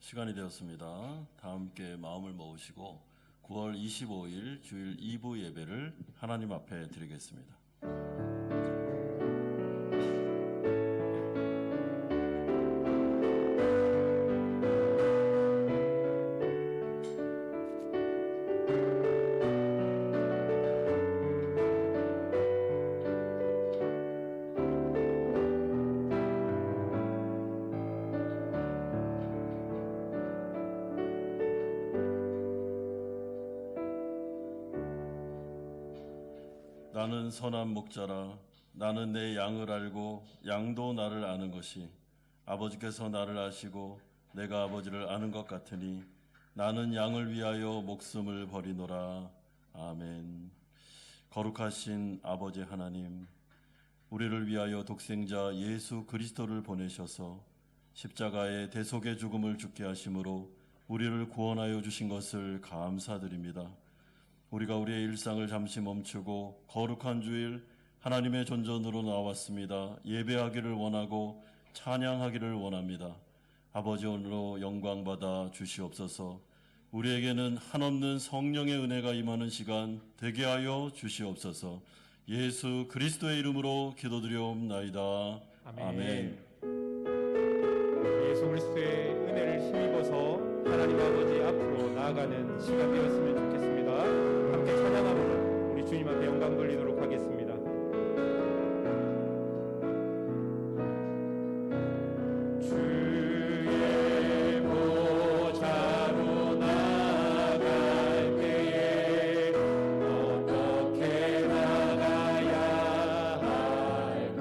시간이 되었습니다. 다 함께 마음을 모으시고 9월 25일 주일 2부 예배를 하나님 앞에 드리겠습니다. 나는 선한 목자라. 나는 내 양을 알고 양도 나를 아는 것이 아버지께서 나를 아시고 내가 아버지를 아는 것 같으니 나는 양을 위하여 목숨을 버리노라. 아멘. 거룩하신 아버지 하나님, 우리를 위하여 독생자 예수 그리스도를 보내셔서 십자가의 대속의 죽음을 죽게 하심으로 우리를 구원하여 주신 것을 감사드립니다. 우리가 우리의 일상을 잠시 멈추고 거룩한 주일 하나님의 존전으로 나왔습니다. 예배하기를 원하고 찬양하기를 원합니다. 아버지, 오늘로 영광받아 주시옵소서. 우리에게는 한없는 성령의 은혜가 임하는 시간 되게 하여 주시옵소서. 예수 그리스도의 이름으로 기도드리옵나이다. 아멘. 예수 그리스도의 은혜를 힘입어서 하나님 아버지 앞으로 나아가는 시간 되었으면 좋겠습니다. 함께 찬양함으로 우리 주님 앞에 영광 돌리도록 하겠습니다. 주의 보좌로 나아갈 때에 어떻게 나가야 할까?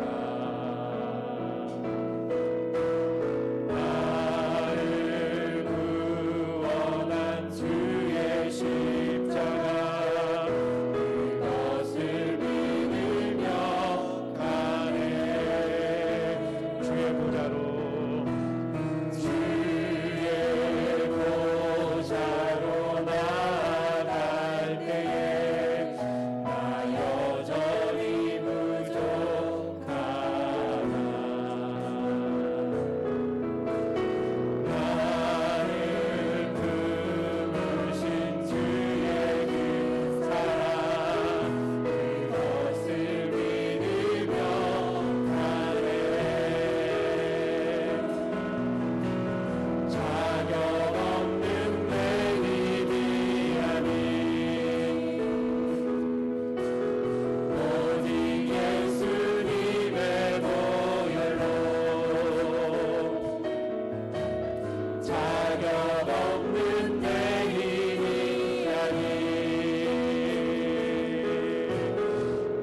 나를 구원한 주의 십자가, 그것을 믿으며 가네. 주의 보좌로 나아갈 때에 나 여전히 부족하다. 나를 품으신 주의 그 사랑, 그것을 믿으며 가네. 자격 없는 내 힘이 아닌 오직 예수님의 보혈로, 자격 없는 내 힘이 아닌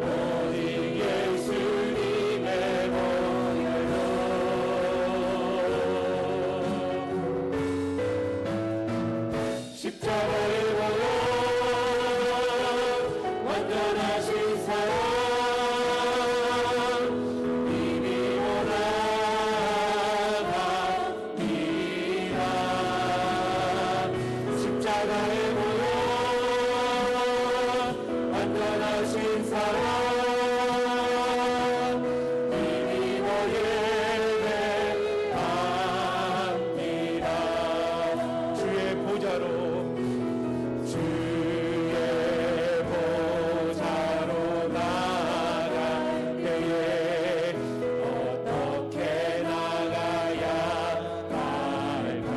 오직 예수님의 보혈로 십자가의 보혈, 완전하신 사랑, 이미로 나갑니다. 십자가의 보혈, 완전하신 사랑, 이미로 예배합니다. 주의 보좌로 나아갈 때에 어떻게 나가야 할까?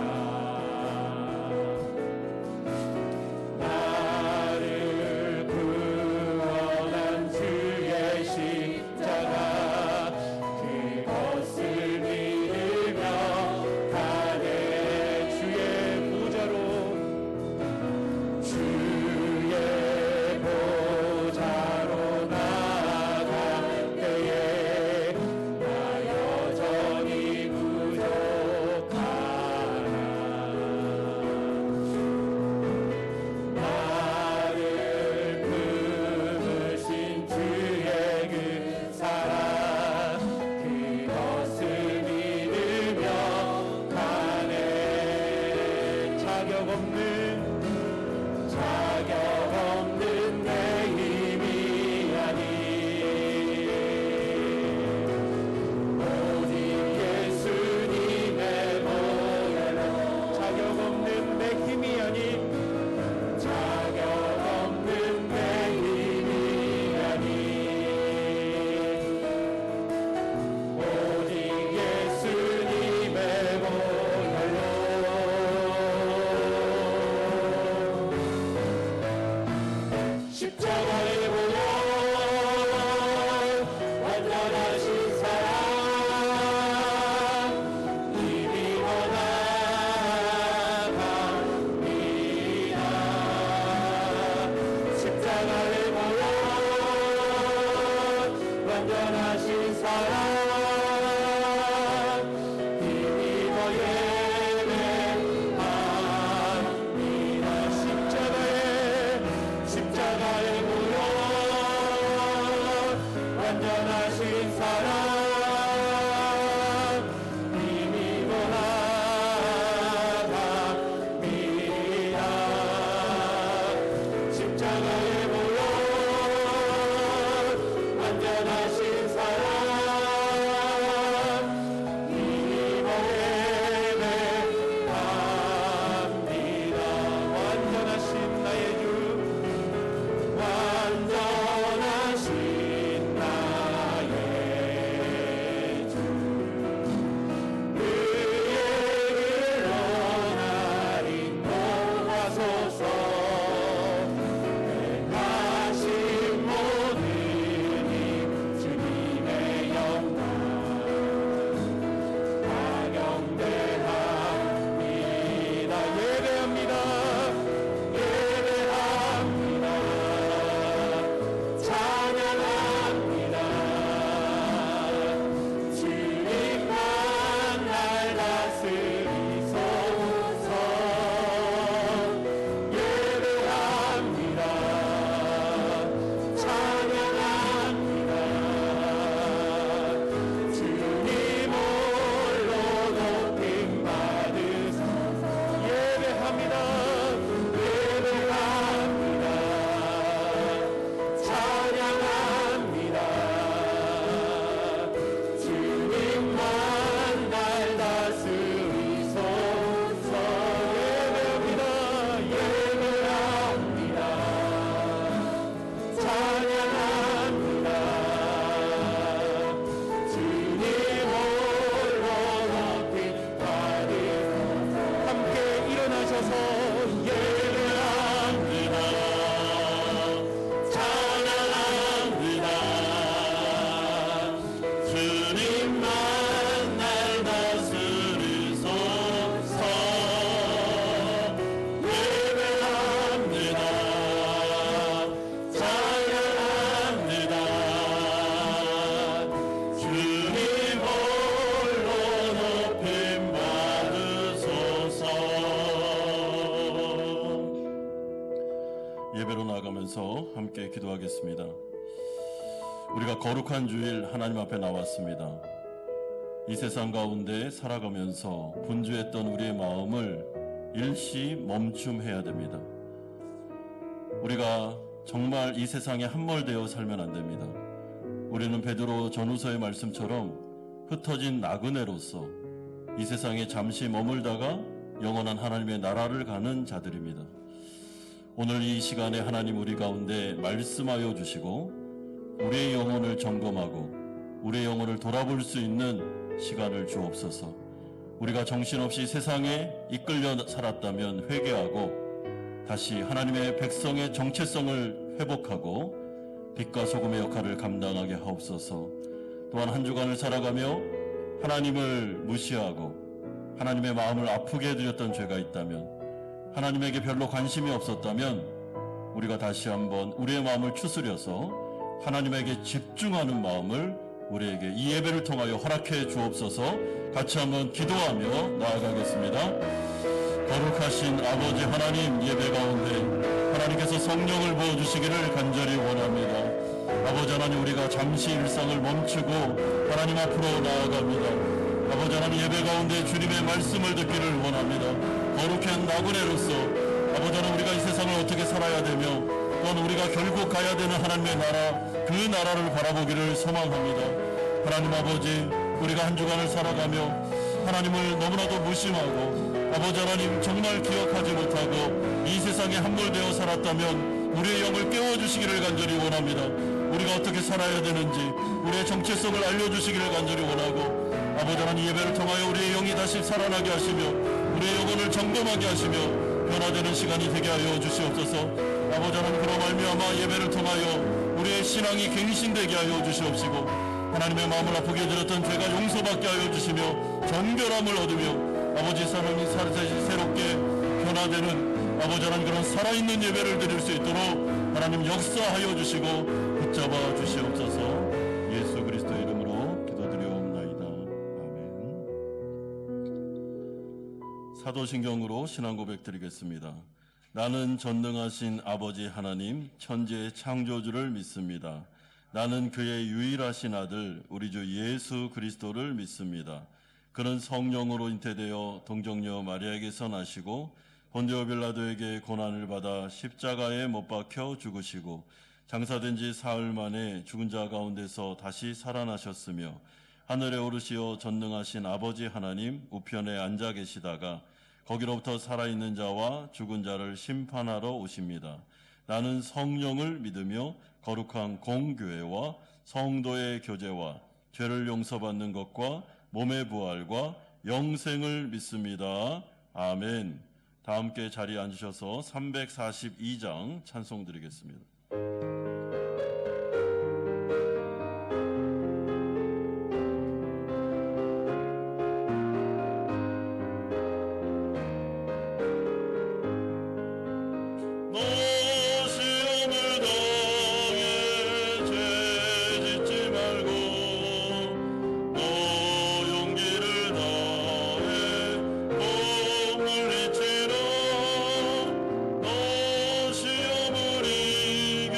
나를 구원한 주의 십자가, 그것을 믿으며 가네. 주의 보좌로 나아갈 때에 나 여전히 부족하나. 나를 품으신 주의 그 사랑, 그것을 믿으며 가네. 자격 없는 내 힘이 아닌 오직 예수님의 보혈로, 자격 예배로 나가면서 함께 기도하겠습니다. 우리가 거룩한 주일 하나님 앞에 나왔습니다. 이 세상 가운데 살아가면서 분주했던 우리의 마음을 일시 멈춤해야 됩니다. 우리가 정말 이 세상에 함몰되어 살면 안 됩니다. 우리는 베드로 전후서의 말씀처럼 흩어진 나그네로서 이 세상에 잠시 머물다가 영원한 하나님의 나라를 가는 자들입니다. 오늘 이 시간에 하나님 우리 가운데 말씀하여 주시고 우리의 영혼을 점검하고 우리의 영혼을 돌아볼 수 있는 시간을 주옵소서. 우리가 정신없이 세상에 이끌려 살았다면 회개하고 다시 하나님의 백성의 정체성을 회복하고 빛과 소금의 역할을 감당하게 하옵소서. 또한 한 주간을 살아가며 하나님을 무시하고 하나님의 마음을 아프게 해드렸던 죄가 있다면, 하나님에게 별로 관심이 없었다면 우리가 다시 한번 우리의 마음을 추스려서 하나님에게 집중하는 마음을 우리에게 이 예배를 통하여 허락해 주옵소서. 같이 한번 기도하며 나아가겠습니다. 거룩하신 아버지 하나님, 예배 가운데 하나님께서 성령을 부어주시기를 간절히 원합니다. 아버지 하나님, 우리가 잠시 일상을 멈추고 하나님 앞으로 나아갑니다. 아버지 하나님, 예배 가운데 주님의 말씀을 듣기를 원합니다. 거룩한 나그네로서 아버지 하나님, 우리가 이 세상을 어떻게 살아야 되며 또한 우리가 결국 가야 되는 하나님의 나라, 그 나라를 바라보기를 소망합니다. 하나님 아버지, 우리가 한 주간을 살아가며 하나님을 너무나도 무심하고 아버지 하나님 정말 기억하지 못하고 이 세상에 함몰되어 살았다면 우리의 영을 깨워주시기를 간절히 원합니다. 우리가 어떻게 살아야 되는지 우리의 정체성을 알려주시기를 간절히 원하고, 아버지 하나님, 예배를 통하여 우리의 영이 다시 살아나게 하시며 우리의 영혼을 점검하게 하시며 변화되는 시간이 되게 하여 주시옵소서. 아버지 하나님, 그로 말미암아 예배를 통하여 우리의 신앙이 갱신되게 하여 주시옵시고 하나님의 마음을 아프게 해드렸던 죄가 용서받게 하여 주시며 정결함을 얻으며 아버지 하나님, 새롭게 변화되는 아버지 하나님, 그런 살아있는 예배를 드릴 수 있도록 하나님 역사하여 주시고 붙잡아 주시옵소서. 예수 그리스도의 이름으로 기도드리옵나이다. 아멘. 사도신경으로 신앙 고백 드리겠습니다. 나는 전능하신 아버지 하나님, 천지의 창조주를 믿습니다. 나는 그의 유일하신 아들 우리 주 예수 그리스도를 믿습니다. 그는 성령으로 잉태되어 동정녀 마리아에게서 나시고 본디오 빌라도에게 고난을 받아 십자가에 못 박혀 죽으시고 장사된 지 사흘 만에 죽은 자 가운데서 다시 살아나셨으며 하늘에 오르시어 전능하신 아버지 하나님 우편에 앉아 계시다가 거기로부터 살아있는 자와 죽은 자를 심판하러 오십니다. 나는 성령을 믿으며 거룩한 공교회와 성도의 교제와 죄를 용서받는 것과 몸의 부활과 영생을 믿습니다. 아멘. 다 함께 자리에 앉으셔서 342장 찬송 드리겠습니다. 너 시험을 이겨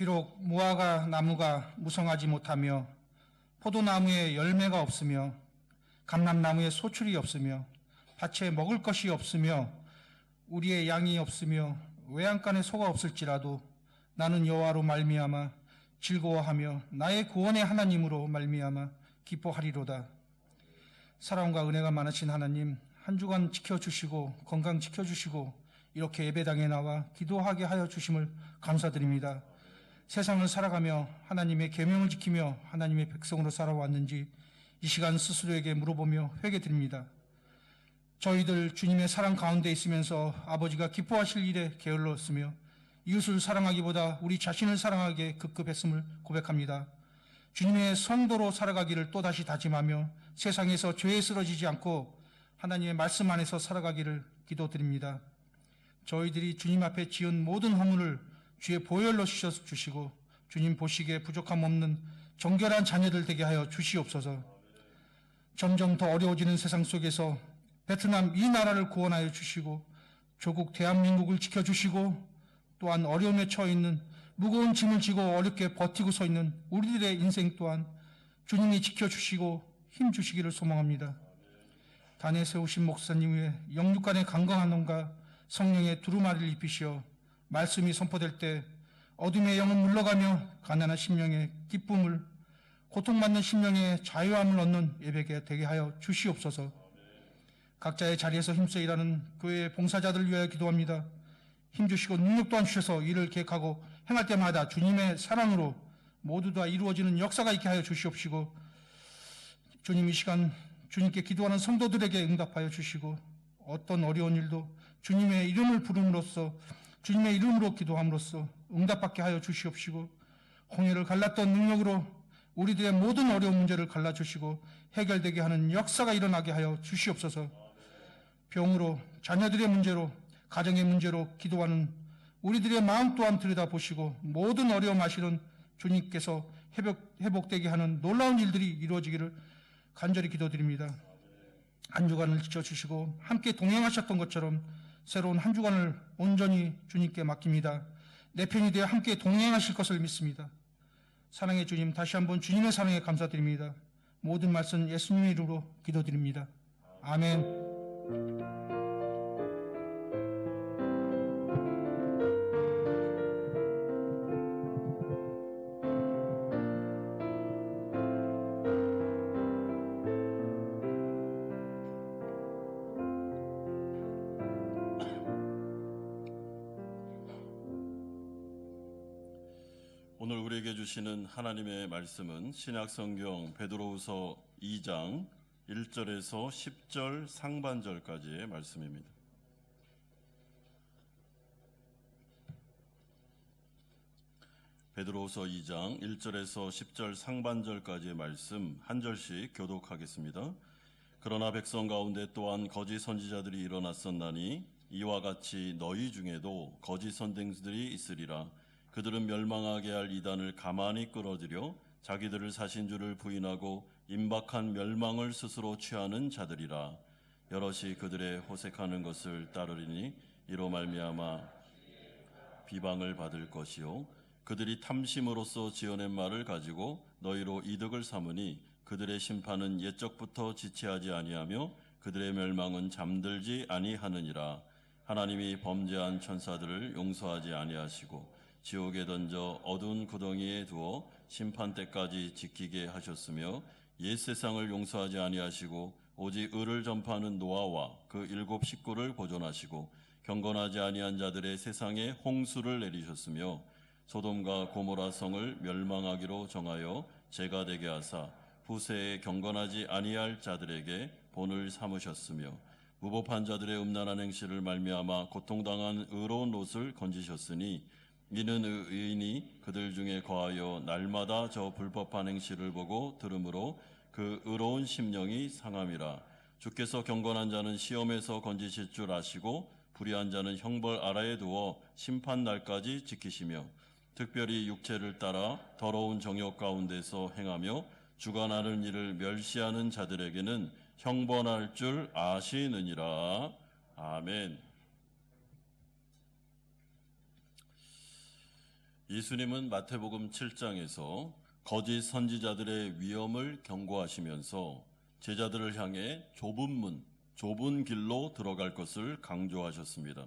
비록 무화과 나무가 무성하지 못하며 포도나무에 열매가 없으며 감람나무에 소출이 없으며 밭에 먹을 것이 없으며 우리의 양이 없으며 외양간에 소가 없을지라도 나는 여호와로 말미암아 즐거워하며 나의 구원의 하나님으로 말미암아 기뻐하리로다. 사랑과 은혜가 많으신 하나님, 한 주간 지켜주시고 건강 지켜주시고 이렇게 예배당에 나와 기도하게 하여 주심을 감사드립니다. 세상을 살아가며 하나님의 계명을 지키며 하나님의 백성으로 살아왔는지 이 시간 스스로에게 물어보며 회개드립니다. 저희들 주님의 사랑 가운데 있으면서 아버지가 기뻐하실 일에 게을렀으며 이웃을 사랑하기보다 우리 자신을 사랑하기에 급급했음을 고백합니다. 주님의 성도로 살아가기를 또다시 다짐하며 세상에서 죄에 쓰러지지 않고 하나님의 말씀 안에서 살아가기를 기도드립니다. 저희들이 주님 앞에 지은 모든 허물을 주의 보혈로 씻어주시고 주님 보시기에 부족함 없는 정결한 자녀들 되게 하여 주시옵소서. 점점 더 어려워지는 세상 속에서 베트남 이 나라를 구원하여 주시고 조국 대한민국을 지켜주시고 또한 어려움에 처해 있는 무거운 짐을 지고 어렵게 버티고 서 있는 우리들의 인생 또한 주님이 지켜주시고 힘주시기를 소망합니다. 단에 세우신 목사님 위에 영육간의 강건한 몸과 성령의 두루마리를 입히시어 말씀이 선포될 때 어둠의 영은 물러가며 가난한 심령의 기쁨을 고통받는 심령의 자유함을 얻는 예배가 되게 하여 주시옵소서. 각자의 자리에서 힘써 일하는 교회의 봉사자들 위하여 기도합니다. 힘주시고 능력 또한 주셔서 일을 계획하고 행할 때마다 주님의 사랑으로 모두 다 이루어지는 역사가 있게 하여 주시옵시고 주님 이 시간 주님께 기도하는 성도들에게 응답하여 주시고 어떤 어려운 일도 주님의 이름을 부름으로써 주님의 이름으로 기도함으로써 응답받게 하여 주시옵시고 홍해를 갈랐던 능력으로 우리들의 모든 어려운 문제를 갈라주시고 해결되게 하는 역사가 일어나게 하여 주시옵소서. 병으로 자녀들의 문제로 가정의 문제로 기도하는 우리들의 마음 또한 들여다보시고 모든 어려움 아시는 주님께서 회복되게 하는 놀라운 일들이 이루어지기를 간절히 기도드립니다. 한 주간을 지켜주시고 함께 동행하셨던 것처럼 새로운 한 주간을 온전히 주님께 맡깁니다. 내 편이 되어 함께 동행하실 것을 믿습니다. 사랑의 주님, 다시 한번 주님의 사랑에 감사드립니다. 모든 말씀 예수님의 이름으로 기도드립니다. 아멘. 오늘 우리에게 주시는 하나님의 말씀은 신약성경 베드로후서 2장 1절에서 10절 상반절까지의 말씀입니다. 베드로후서 2장 1절에서 10절 상반절까지의 말씀 한 절씩 교독하겠습니다. 그러나 백성 가운데 또한 거짓 선지자들이 일어났었나니 이와 같이 너희 중에도 거짓 선생들이 있으리라. 그들은 멸망하게 할 이단을 가만히 끌어들여 자기들을 사신 줄을 부인하고 임박한 멸망을 스스로 취하는 자들이라. 여럿이 그들의 호색하는 것을 따르리니 이로 말미암아 비방을 받을 것이요 그들이 탐심으로써 지어낸 말을 가지고 너희로 이득을 삼으니 그들의 심판은 옛적부터 지체하지 아니하며 그들의 멸망은 잠들지 아니하느니라. 하나님이 범죄한 천사들을 용서하지 아니하시고 지옥에 던져 어두운 구덩이에 두어 심판 때까지 지키게 하셨으며 옛 세상을 용서하지 아니하시고 오직 의를 전파하는 노아와 그 7 식구를 보존하시고 경건하지 아니한 자들의 세상에 홍수를 내리셨으며 소돔과 고모라 성을 멸망하기로 정하여 죄가 되게 하사 후세에 경건하지 아니할 자들에게 본을 삼으셨으며 무법한 자들의 음란한 행실을 말미암아 고통당한 의로운 롯을 건지셨으니 이는 의인이 그들 중에 거하여 날마다 저 불법한 행실을 보고 들으므로 그 의로운 심령이 상함이라. 주께서 경건한 자는 시험에서 건지실 줄 아시고 불의한 자는 형벌 아래에 두어 심판 날까지 지키시며 특별히 육체를 따라 더러운 정욕 가운데서 행하며 주관하는 일을 멸시하는 자들에게는 형벌할 줄 아시느니라. 아멘. 예수님은 마태복음 7장에서 거짓 선지자들의 위험을 경고하시면서 제자들을 향해 좁은 문, 좁은 길로 들어갈 것을 강조하셨습니다.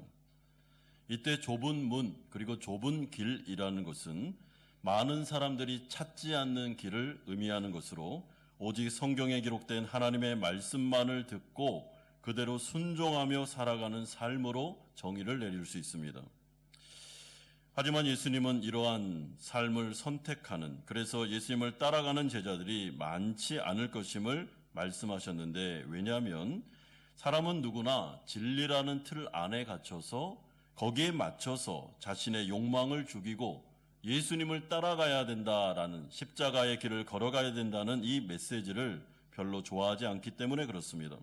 이때 좁은 문 그리고 좁은 길이라는 것은 많은 사람들이 찾지 않는 길을 의미하는 것으로 오직 성경에 기록된 하나님의 말씀만을 듣고 그대로 순종하며 살아가는 삶으로 정의를 내릴 수 있습니다. 하지만 예수님은 이러한 삶을 선택하는, 그래서 예수님을 따라가는 제자들이 많지 않을 것임을 말씀하셨는데, 왜냐하면 사람은 누구나 진리라는 틀 안에 갇혀서 거기에 맞춰서 자신의 욕망을 죽이고 예수님을 따라가야 된다라는, 십자가의 길을 걸어가야 된다는 이 메시지를 별로 좋아하지 않기 때문에 그렇습니다.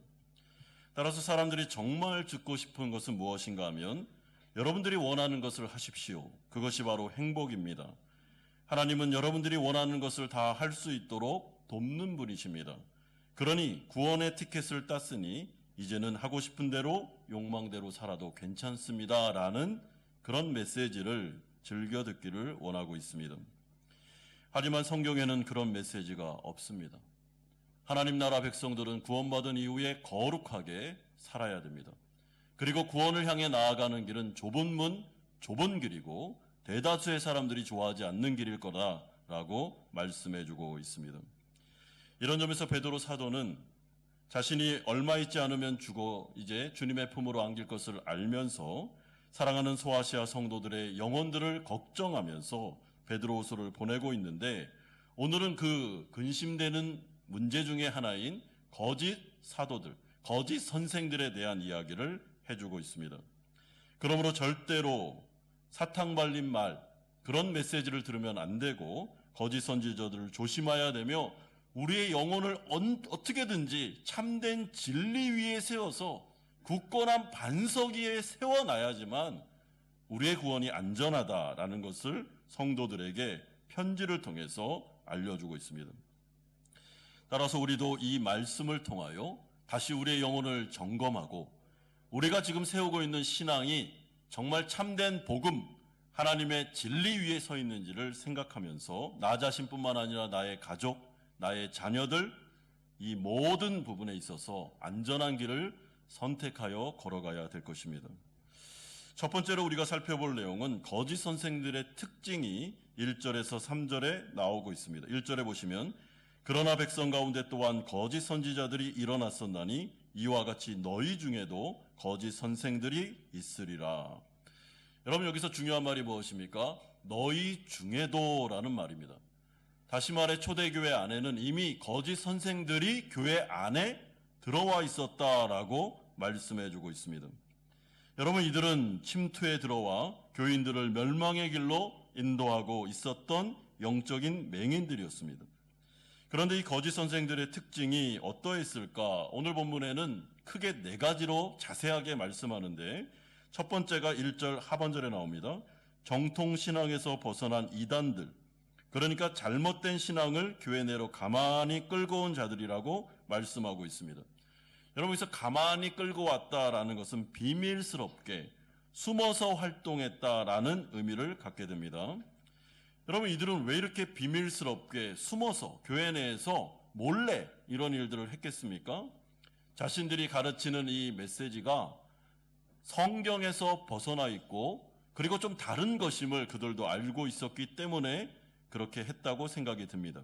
따라서 사람들이 정말 듣고 싶은 것은 무엇인가 하면 여러분들이 원하는 것을 하십시오. 그것이 바로 행복입니다. 하나님은 여러분들이 원하는 것을 다 할 수 있도록 돕는 분이십니다. 그러니 구원의 티켓을 땄으니 이제는 하고 싶은 대로 욕망대로 살아도 괜찮습니다. 라는 그런 메시지를 즐겨 듣기를 원하고 있습니다. 하지만 성경에는 그런 메시지가 없습니다. 하나님 나라 백성들은 구원받은 이후에 거룩하게 살아야 됩니다. 그리고 구원을 향해 나아가는 길은 좁은 문, 좁은 길이고 대다수의 사람들이 좋아하지 않는 길일 거다라고 말씀해주고 있습니다. 이런 점에서 베드로 사도는 자신이 얼마 있지 않으면 죽어 이제 주님의 품으로 안길 것을 알면서 사랑하는 소아시아 성도들의 영혼들을 걱정하면서 베드로후서를 보내고 있는데, 오늘은 그 근심되는 문제 중에 하나인 거짓 사도들, 거짓 선생들에 대한 이야기를 해주고 있습니다. 그러므로 절대로 사탕 발린 말, 그런 메시지를 들으면 안 되고 거짓 선지자들을 조심해야 되며 우리의 영혼을 어떻게든지 참된 진리 위에 세워서 굳건한 반석 위에 세워놔야지만 우리의 구원이 안전하다라는 것을 성도들에게 편지를 통해서 알려주고 있습니다. 따라서 우리도 이 말씀을 통하여 다시 우리의 영혼을 점검하고 우리가 지금 세우고 있는 신앙이 정말 참된 복음, 하나님의 진리 위에 서 있는지를 생각하면서 나 자신뿐만 아니라 나의 가족, 나의 자녀들, 이 모든 부분에 있어서 안전한 길을 선택하여 걸어가야 될 것입니다. 첫 번째로 우리가 살펴볼 내용은 거짓 선생들의 특징이 1절에서 3절에 나오고 있습니다. 1절에 보시면 그러나 백성 가운데 또한 거짓 선지자들이 일어났었나니 이와 같이 너희 중에도 거짓 선생들이 있으리라. 여러분, 여기서 중요한 말이 무엇입니까? 너희 중에도 라는 말입니다. 다시 말해 초대교회 안에는 이미 거짓 선생들이 교회 안에 들어와 있었다라고 말씀해주고 있습니다. 여러분, 이들은 침투에 들어와 교인들을 멸망의 길로 인도하고 있었던 영적인 맹인들이었습니다. 그런데 이 거짓 선생들의 특징이 어떠했을까? 오늘 본문에는 크게 4가지로 자세하게 말씀하는데, 첫 번째가 1절 하반절에 나옵니다. 정통신앙에서 벗어난 이단들, 그러니까 잘못된 신앙을 교회 내로 가만히 끌고 온 자들이라고 말씀하고 있습니다. 여러분, 여기서 가만히 끌고 왔다라는 것은 비밀스럽게 숨어서 활동했다라는 의미를 갖게 됩니다. 여러분, 이들은 왜 이렇게 비밀스럽게 숨어서 교회 내에서 몰래 이런 일들을 했겠습니까? 자신들이 가르치는 이 메시지가 성경에서 벗어나 있고 그리고 좀 다른 것임을 그들도 알고 있었기 때문에 그렇게 했다고 생각이 듭니다.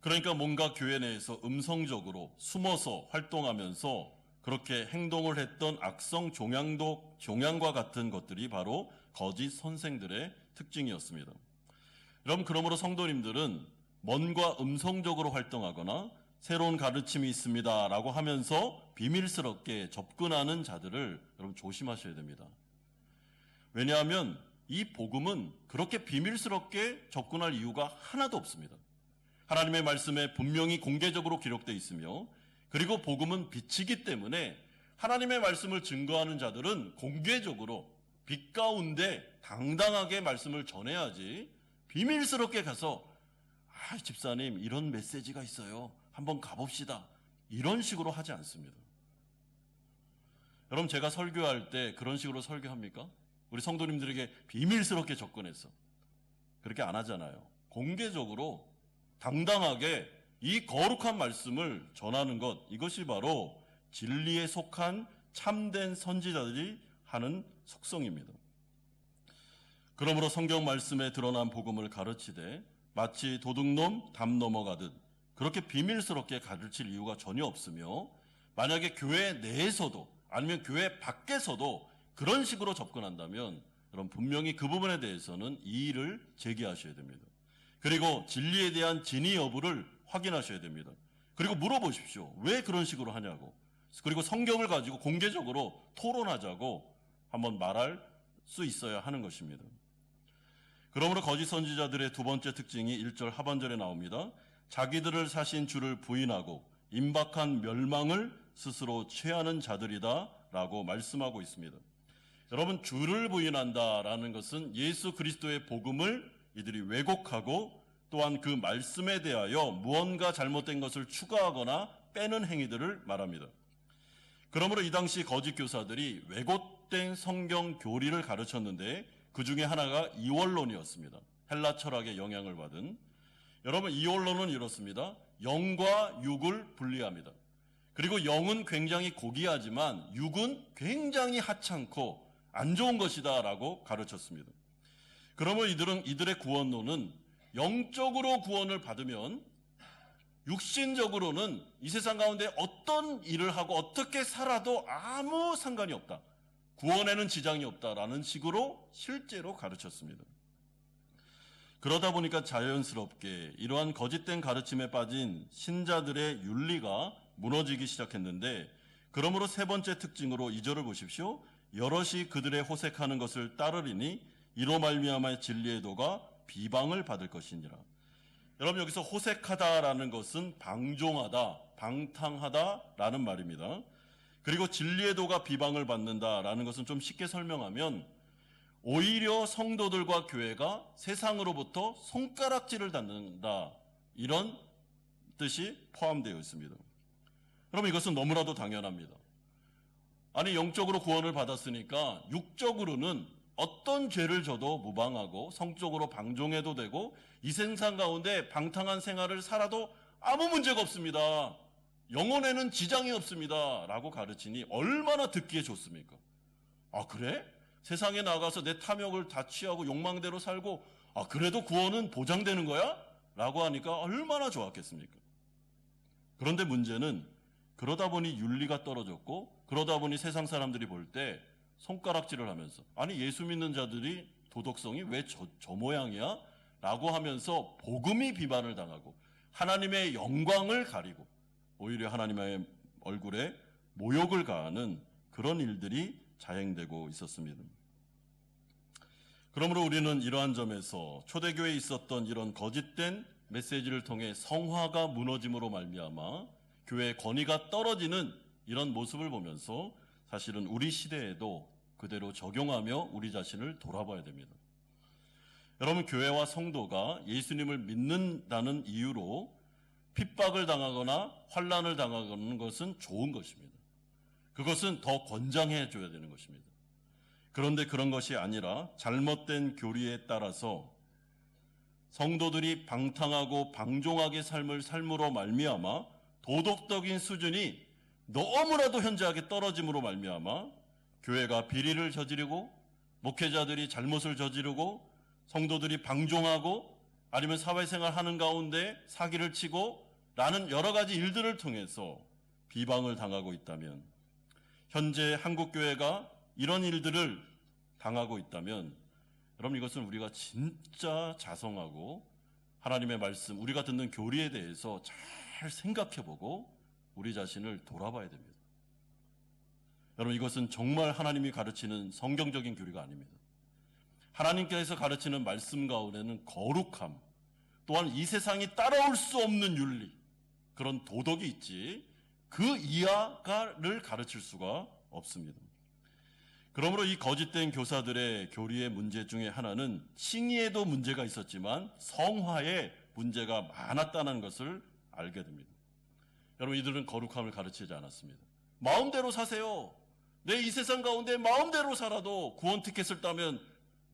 그러니까 뭔가 교회 내에서 음성적으로 숨어서 활동하면서 그렇게 행동을 했던 악성 종양과 같은 것들이 바로 거짓 선생들의 특징이었습니다. 여러분, 그러므로 성도님들은 뭔가 음성적으로 활동하거나 새로운 가르침이 있습니다 라고 하면서 비밀스럽게 접근하는 자들을 여러분 조심하셔야 됩니다. 왜냐하면 이 복음은 그렇게 비밀스럽게 접근할 이유가 하나도 없습니다. 하나님의 말씀에 분명히 공개적으로 기록되어 있으며, 그리고 복음은 빛이기 때문에 하나님의 말씀을 증거하는 자들은 공개적으로 빛 가운데 당당하게 말씀을 전해야지, 비밀스럽게 가서 집사님 이런 메시지가 있어요, 한번 가봅시다, 이런 식으로 하지 않습니다. 여러분, 제가 설교할 때 그런 식으로 설교합니까? 우리 성도님들에게 비밀스럽게 접근해서 그렇게 안 하잖아요. 공개적으로 당당하게 이 거룩한 말씀을 전하는 것, 이것이 바로 진리에 속한 참된 선지자들이 하는 속성입니다. 그러므로 성경 말씀에 드러난 복음을 가르치되 마치 도둑놈 담 넘어가듯 그렇게 비밀스럽게 가르칠 이유가 전혀 없으며, 만약에 교회 내에서도 아니면 교회 밖에서도 그런 식으로 접근한다면 그럼 분명히 그 부분에 대해서는 이의를 제기하셔야 됩니다. 그리고 진리에 대한 진위 여부를 확인하셔야 됩니다. 그리고 물어보십시오. 왜 그런 식으로 하냐고. 그리고 성경을 가지고 공개적으로 토론하자고 한번 말할 수 있어야 하는 것입니다. 그러므로 거짓 선지자들의 두 번째 특징이 1절 하반절에 나옵니다. 자기들을 사신 주를 부인하고 임박한 멸망을 스스로 취하는 자들이다 라고 말씀하고 있습니다. 여러분, 주를 부인한다라는 것은 예수 그리스도의 복음을 이들이 왜곡하고 또한 그 말씀에 대하여 무언가 잘못된 것을 추가하거나 빼는 행위들을 말합니다. 그러므로 이 당시 거짓 교사들이 왜곡된 성경 교리를 가르쳤는데 그 중에 하나가 이원론이었습니다. 헬라 철학의 영향을 받은. 여러분, 이원론은 이렇습니다. 영과 육을 분리합니다. 그리고 영은 굉장히 고귀하지만 육은 굉장히 하찮고 안 좋은 것이다 라고 가르쳤습니다. 그러면 이들의 구원론은 영적으로 구원을 받으면 육신적으로는 이 세상 가운데 어떤 일을 하고 어떻게 살아도 아무 상관이 없다. 구원에는 지장이 없다라는 식으로 실제로 가르쳤습니다. 그러다 보니까 자연스럽게 이러한 거짓된 가르침에 빠진 신자들의 윤리가 무너지기 시작했는데, 그러므로 세 번째 특징으로 2절을 보십시오. 여럿이 그들의 호색하는 것을 따르리니 이로 말미암아 진리의 도가 비방을 받을 것이니라. 여러분, 여기서 호색하다라는 것은 방종하다, 방탕하다라는 말입니다. 그리고 진리의 도가 비방을 받는다라는 것은 좀 쉽게 설명하면 오히려 성도들과 교회가 세상으로부터 손가락질을 받는다, 이런 뜻이 포함되어 있습니다. 여러분, 이것은 너무나도 당연합니다. 아니, 영적으로 구원을 받았으니까 육적으로는 어떤 죄를 져도 무방하고 성적으로 방종해도 되고 이 세상 가운데 방탕한 생활을 살아도 아무 문제가 없습니다. 영혼에는 지장이 없습니다 라고 가르치니 얼마나 듣기에 좋습니까? 아, 그래? 세상에 나가서 내 탐욕을 다 취하고 욕망대로 살고 그래도 구원은 보장되는 거야? 라고 하니까 얼마나 좋았겠습니까? 그런데 문제는 그러다 보니 윤리가 떨어졌고 그러다 보니 세상 사람들이 볼 때 손가락질을 하면서 아니, 예수 믿는 자들이 도덕성이 왜 저 모양이야? 라고 하면서 복음이 비판을 당하고 하나님의 영광을 가리고 오히려 하나님의 얼굴에 모욕을 가하는 그런 일들이 자행되고 있었습니다. 그러므로 우리는 이러한 점에서 초대교회에 있었던 이런 거짓된 메시지를 통해 성화가 무너짐으로 말미암아 교회의 권위가 떨어지는 이런 모습을 보면서 사실은 우리 시대에도 그대로 적용하며 우리 자신을 돌아봐야 됩니다. 여러분, 교회와 성도가 예수님을 믿는다는 이유로 핍박을 당하거나 환난을 당하는 것은 좋은 것입니다. 그것은 더 권장해 줘야 되는 것입니다. 그런데 그런 것이 아니라 잘못된 교리에 따라서 성도들이 방탕하고 방종하게 삶을 삶으로 말미암아 도덕적인 수준이 너무나도 현저하게 떨어짐으로 말미암아 교회가 비리를 저지르고 목회자들이 잘못을 저지르고 성도들이 방종하고 아니면 사회생활 하는 가운데 사기를 치고 라는 여러 가지 일들을 통해서 비방을 당하고 있다면, 현재 한국교회가 이런 일들을 당하고 있다면 여러분, 이것은 우리가 진짜 자성하고 하나님의 말씀, 우리가 듣는 교리에 대해서 잘 생각해보고 우리 자신을 돌아봐야 됩니다. 여러분, 이것은 정말 하나님이 가르치는 성경적인 교리가 아닙니다. 하나님께서 가르치는 말씀 가운데는 거룩함, 또한 이 세상이 따라올 수 없는 윤리, 그런 도덕이 있지 그 이하를 가르칠 수가 없습니다. 그러므로 이 거짓된 교사들의 교리의 문제 중에 하나는 칭의에도 문제가 있었지만 성화에 문제가 많았다는 것을 알게 됩니다. 여러분, 이들은 거룩함을 가르치지 않았습니다. 마음대로 사세요. 내 이 세상 가운데 마음대로 살아도 구원 티켓을 따면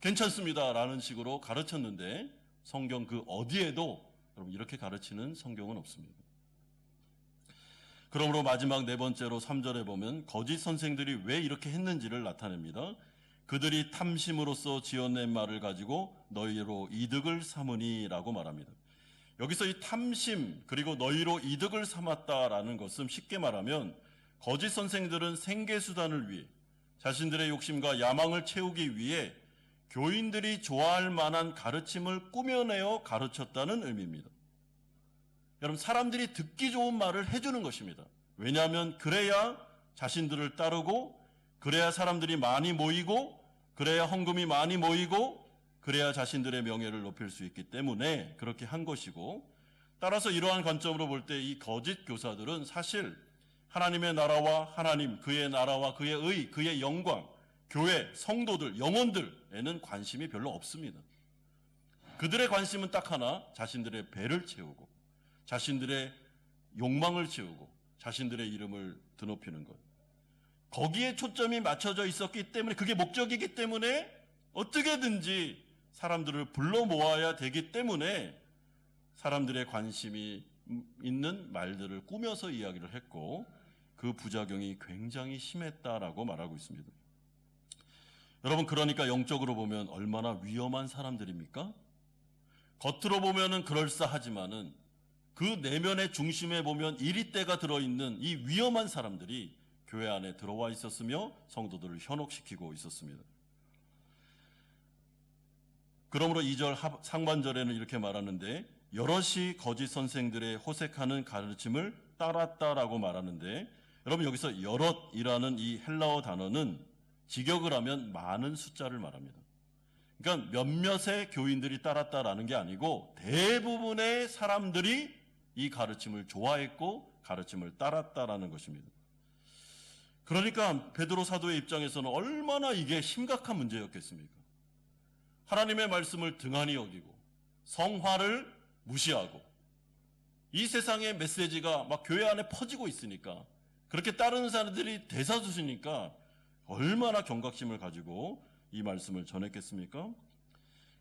괜찮습니다 라는 식으로 가르쳤는데 성경 그 어디에도 여러분 이렇게 가르치는 성경은 없습니다. 그러므로 마지막 네 번째로 3절에 보면 거짓 선생들이 왜 이렇게 했는지를 나타냅니다. 그들이 탐심으로써 지어낸 말을 가지고 너희로 이득을 삼으니라고 말합니다. 여기서 이 탐심 그리고 너희로 이득을 삼았다라는 것은 쉽게 말하면 거짓 선생들은 생계수단을 위해 자신들의 욕심과 야망을 채우기 위해 교인들이 좋아할 만한 가르침을 꾸며내어 가르쳤다는 의미입니다. 여러분, 사람들이 듣기 좋은 말을 해주는 것입니다. 왜냐하면 그래야 자신들을 따르고, 그래야 사람들이 많이 모이고, 그래야 헌금이 많이 모이고, 그래야 자신들의 명예를 높일 수 있기 때문에 그렇게 한 것이고, 따라서 이러한 관점으로 볼 때 이 거짓 교사들은 사실 하나님의 나라와 하나님, 그의 나라와 그의 의, 그의 영광, 교회, 성도들, 영혼들에는 관심이 별로 없습니다. 그들의 관심은 딱 하나, 자신들의 배를 채우고 자신들의 욕망을 채우고 자신들의 이름을 드높이는 것. 거기에 초점이 맞춰져 있었기 때문에, 그게 목적이기 때문에 어떻게든지 사람들을 불러 모아야 되기 때문에 사람들의 관심이 있는 말들을 꾸며서 이야기를 했고, 그 부작용이 굉장히 심했다라고 말하고 있습니다. 여러분, 그러니까 영적으로 보면 얼마나 위험한 사람들입니까? 겉으로 보면은 그럴싸하지만은 그 내면의 중심에 보면 이리떼가 들어있는 이 위험한 사람들이 교회 안에 들어와 있었으며 성도들을 현혹시키고 있었습니다. 그러므로 2절 상반절에는 이렇게 말하는데, 여럿이 거짓 선생들의 호색하는 가르침을 따랐다라고 말하는데, 여러분 여기서 여럿이라는 이 헬라어 단어는 직역을 하면 많은 숫자를 말합니다. 그러니까 몇몇의 교인들이 따랐다라는 게 아니고 대부분의 사람들이 이 가르침을 좋아했고 가르침을 따랐다라는 것입니다. 그러니까 베드로 사도의 입장에서는 얼마나 이게 심각한 문제였겠습니까? 하나님의 말씀을 등한히 여기고 성화를 무시하고 이 세상의 메시지가 막 교회 안에 퍼지고 있으니까, 그렇게 따르는 사람들이 대다수시니까 얼마나 경각심을 가지고 이 말씀을 전했겠습니까?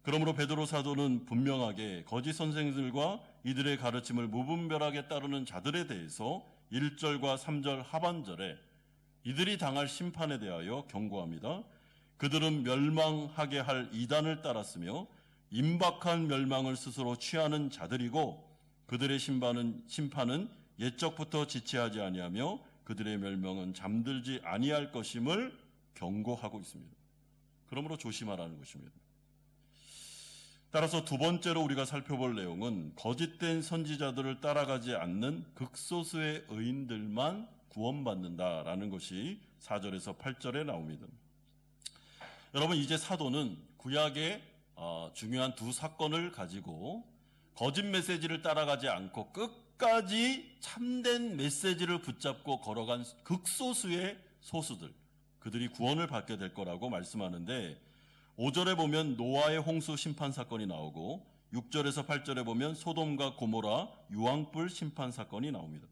그러므로 베드로 사도는 분명하게 거짓 선생들과 이들의 가르침을 무분별하게 따르는 자들에 대해서 1절과 3절 하반절에 이들이 당할 심판에 대하여 경고합니다. 그들은 멸망하게 할 이단을 따랐으며 임박한 멸망을 스스로 취하는 자들이고, 그들의 심판은 옛적부터 지체하지 아니하며 그들의 멸망은 잠들지 아니할 것임을 경고하고 있습니다. 그러므로 조심하라는 것입니다. 따라서 두 번째로 우리가 살펴볼 내용은 거짓된 선지자들을 따라가지 않는 극소수의 의인들만 구원받는다라는 것이 4절에서 8절에 나옵니다. 여러분, 이제 사도는 구약의 중요한 두 사건을 가지고 거짓 메시지를 따라가지 않고 끝까지 참된 메시지를 붙잡고 걸어간 극소수의 소수들, 그들이 구원을 받게 될 거라고 말씀하는데, 5절에 보면 노아의 홍수 심판 사건이 나오고 6절에서 8절에 보면 소돔과 고모라 유황불 심판 사건이 나옵니다.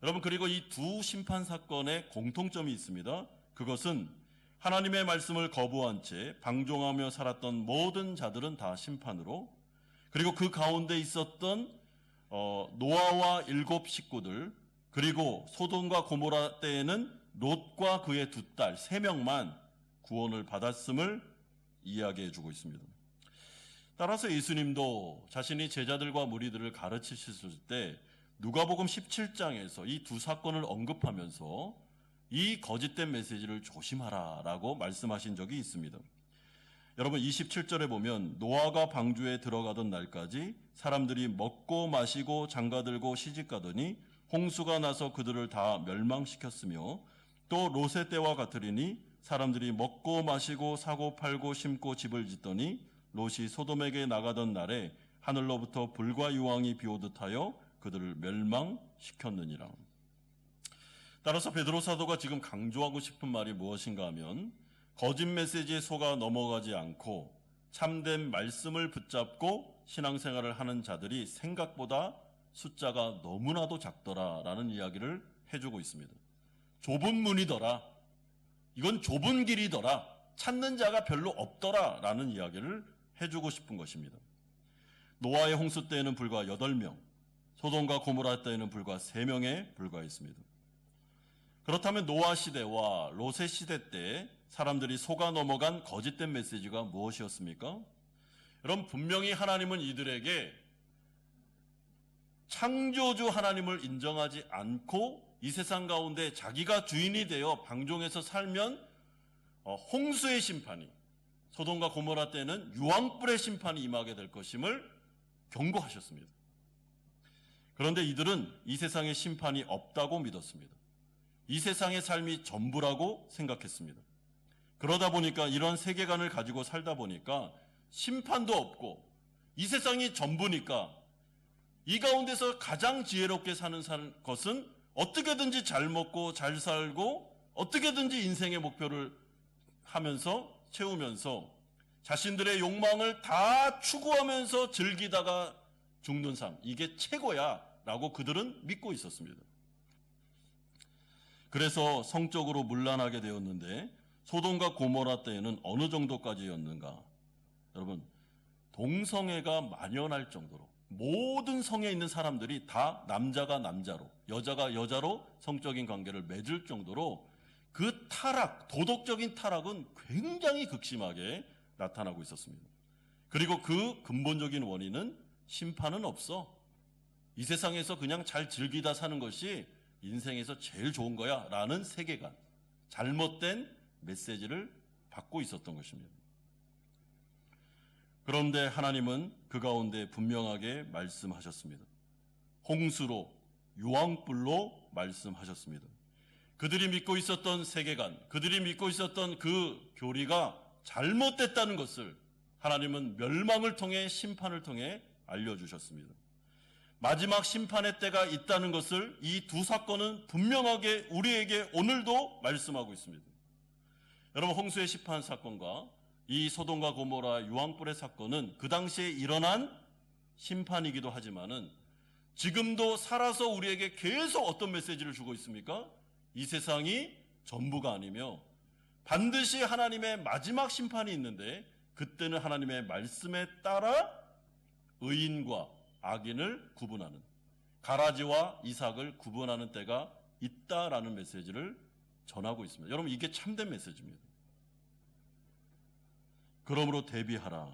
여러분, 그리고 이 두 심판 사건에 공통점이 있습니다. 그것은 하나님의 말씀을 거부한 채 방종하며 살았던 모든 자들은 다 심판으로, 그리고 그 가운데 있었던 노아와 7 식구들, 그리고 소돔과 고모라 때에는 롯과 그의 2딸 3명만 구원을 받았음을 이야기해 주고 있습니다. 따라서 예수님도 자신이 제자들과 무리들을 가르치실 때 누가복음 17장에서 이 두 사건을 언급하면서 이 거짓된 메시지를 조심하라라고 말씀하신 적이 있습니다. 여러분, 27절에 보면 노아가 방주에 들어가던 날까지 사람들이 먹고 마시고 장가들고 시집가더니 홍수가 나서 그들을 다 멸망시켰으며, 또 롯의 때와 같으리니 사람들이 먹고 마시고 사고 팔고 심고 집을 짓더니 롯이 소돔에게 나가던 날에 하늘로부터 불과 유황이 비오듯 하여 그들을 멸망시켰느니라. 따라서 베드로 사도가 지금 강조하고 싶은 말이 무엇인가 하면, 거짓 메시지에 속아 넘어가지 않고 참된 말씀을 붙잡고 신앙생활을 하는 자들이 생각보다 숫자가 너무나도 작더라라는 이야기를 해주고 있습니다. 좁은 문이더라, 이건 좁은 길이더라, 찾는 자가 별로 없더라라는 이야기를 해주고 싶은 것입니다. 노아의 홍수 때에는 불과 8명, 소돔과 고모라 때에는 불과 3명에 불과했습니다. 그렇다면 노아 시대와 롯의 시대 때 사람들이 속아 넘어간 거짓된 메시지가 무엇이었습니까? 여러분, 분명히 하나님은 이들에게 창조주 하나님을 인정하지 않고 이 세상 가운데 자기가 주인이 되어 방종해서 살면 홍수의 심판이, 소돔과 고모라 때는 유황불의 심판이 임하게 될 것임을 경고하셨습니다. 그런데 이들은 이 세상에 심판이 없다고 믿었습니다. 이 세상의 삶이 전부라고 생각했습니다. 그러다 보니까 이런 세계관을 가지고 살다 보니까 심판도 없고 이 세상이 전부니까 이 가운데서 가장 지혜롭게 사는 것은 어떻게든지 잘 먹고 잘 살고 어떻게든지 인생의 목표를 하면서 채우면서 자신들의 욕망을 다 추구하면서 즐기다가 죽는 삶, 이게 최고야 라고 그들은 믿고 있었습니다. 그래서 성적으로 문란하게 되었는데 소돔과 고모라 때에는 어느 정도까지였는가? 여러분, 동성애가 만연할 정도로 모든 성에 있는 사람들이 다 남자가 남자로, 여자가 여자로 성적인 관계를 맺을 정도로 그 타락, 도덕적인 타락은 굉장히 극심하게 나타나고 있었습니다. 그리고 그 근본적인 원인은 심판은 없어. 이 세상에서 그냥 잘 즐기다 사는 것이 인생에서 제일 좋은 거야 라는 세계관, 잘못된 메시지를 받고 있었던 것입니다. 그런데 하나님은 그 가운데 분명하게 말씀하셨습니다. 홍수로, 유황불로 말씀하셨습니다. 그들이 믿고 있었던 세계관, 그들이 믿고 있었던 그 교리가 잘못됐다는 것을 하나님은 멸망을 통해, 심판을 통해 알려주셨습니다. 마지막 심판의 때가 있다는 것을 이 두 사건은 분명하게 우리에게 오늘도 말씀하고 있습니다. 여러분, 홍수의 심판 사건과 이 소돔과 고모라 유황불의 사건은 그 당시에 일어난 심판이기도 하지만은 지금도 살아서 우리에게 계속 어떤 메시지를 주고 있습니까? 이 세상이 전부가 아니며 반드시 하나님의 마지막 심판이 있는데 그때는 하나님의 말씀에 따라 의인과 악인을 구분하는, 가라지와 이삭을 구분하는 때가 있다라는 메시지를 전하고 있습니다. 여러분, 이게 참된 메시지입니다. 그러므로 대비하라.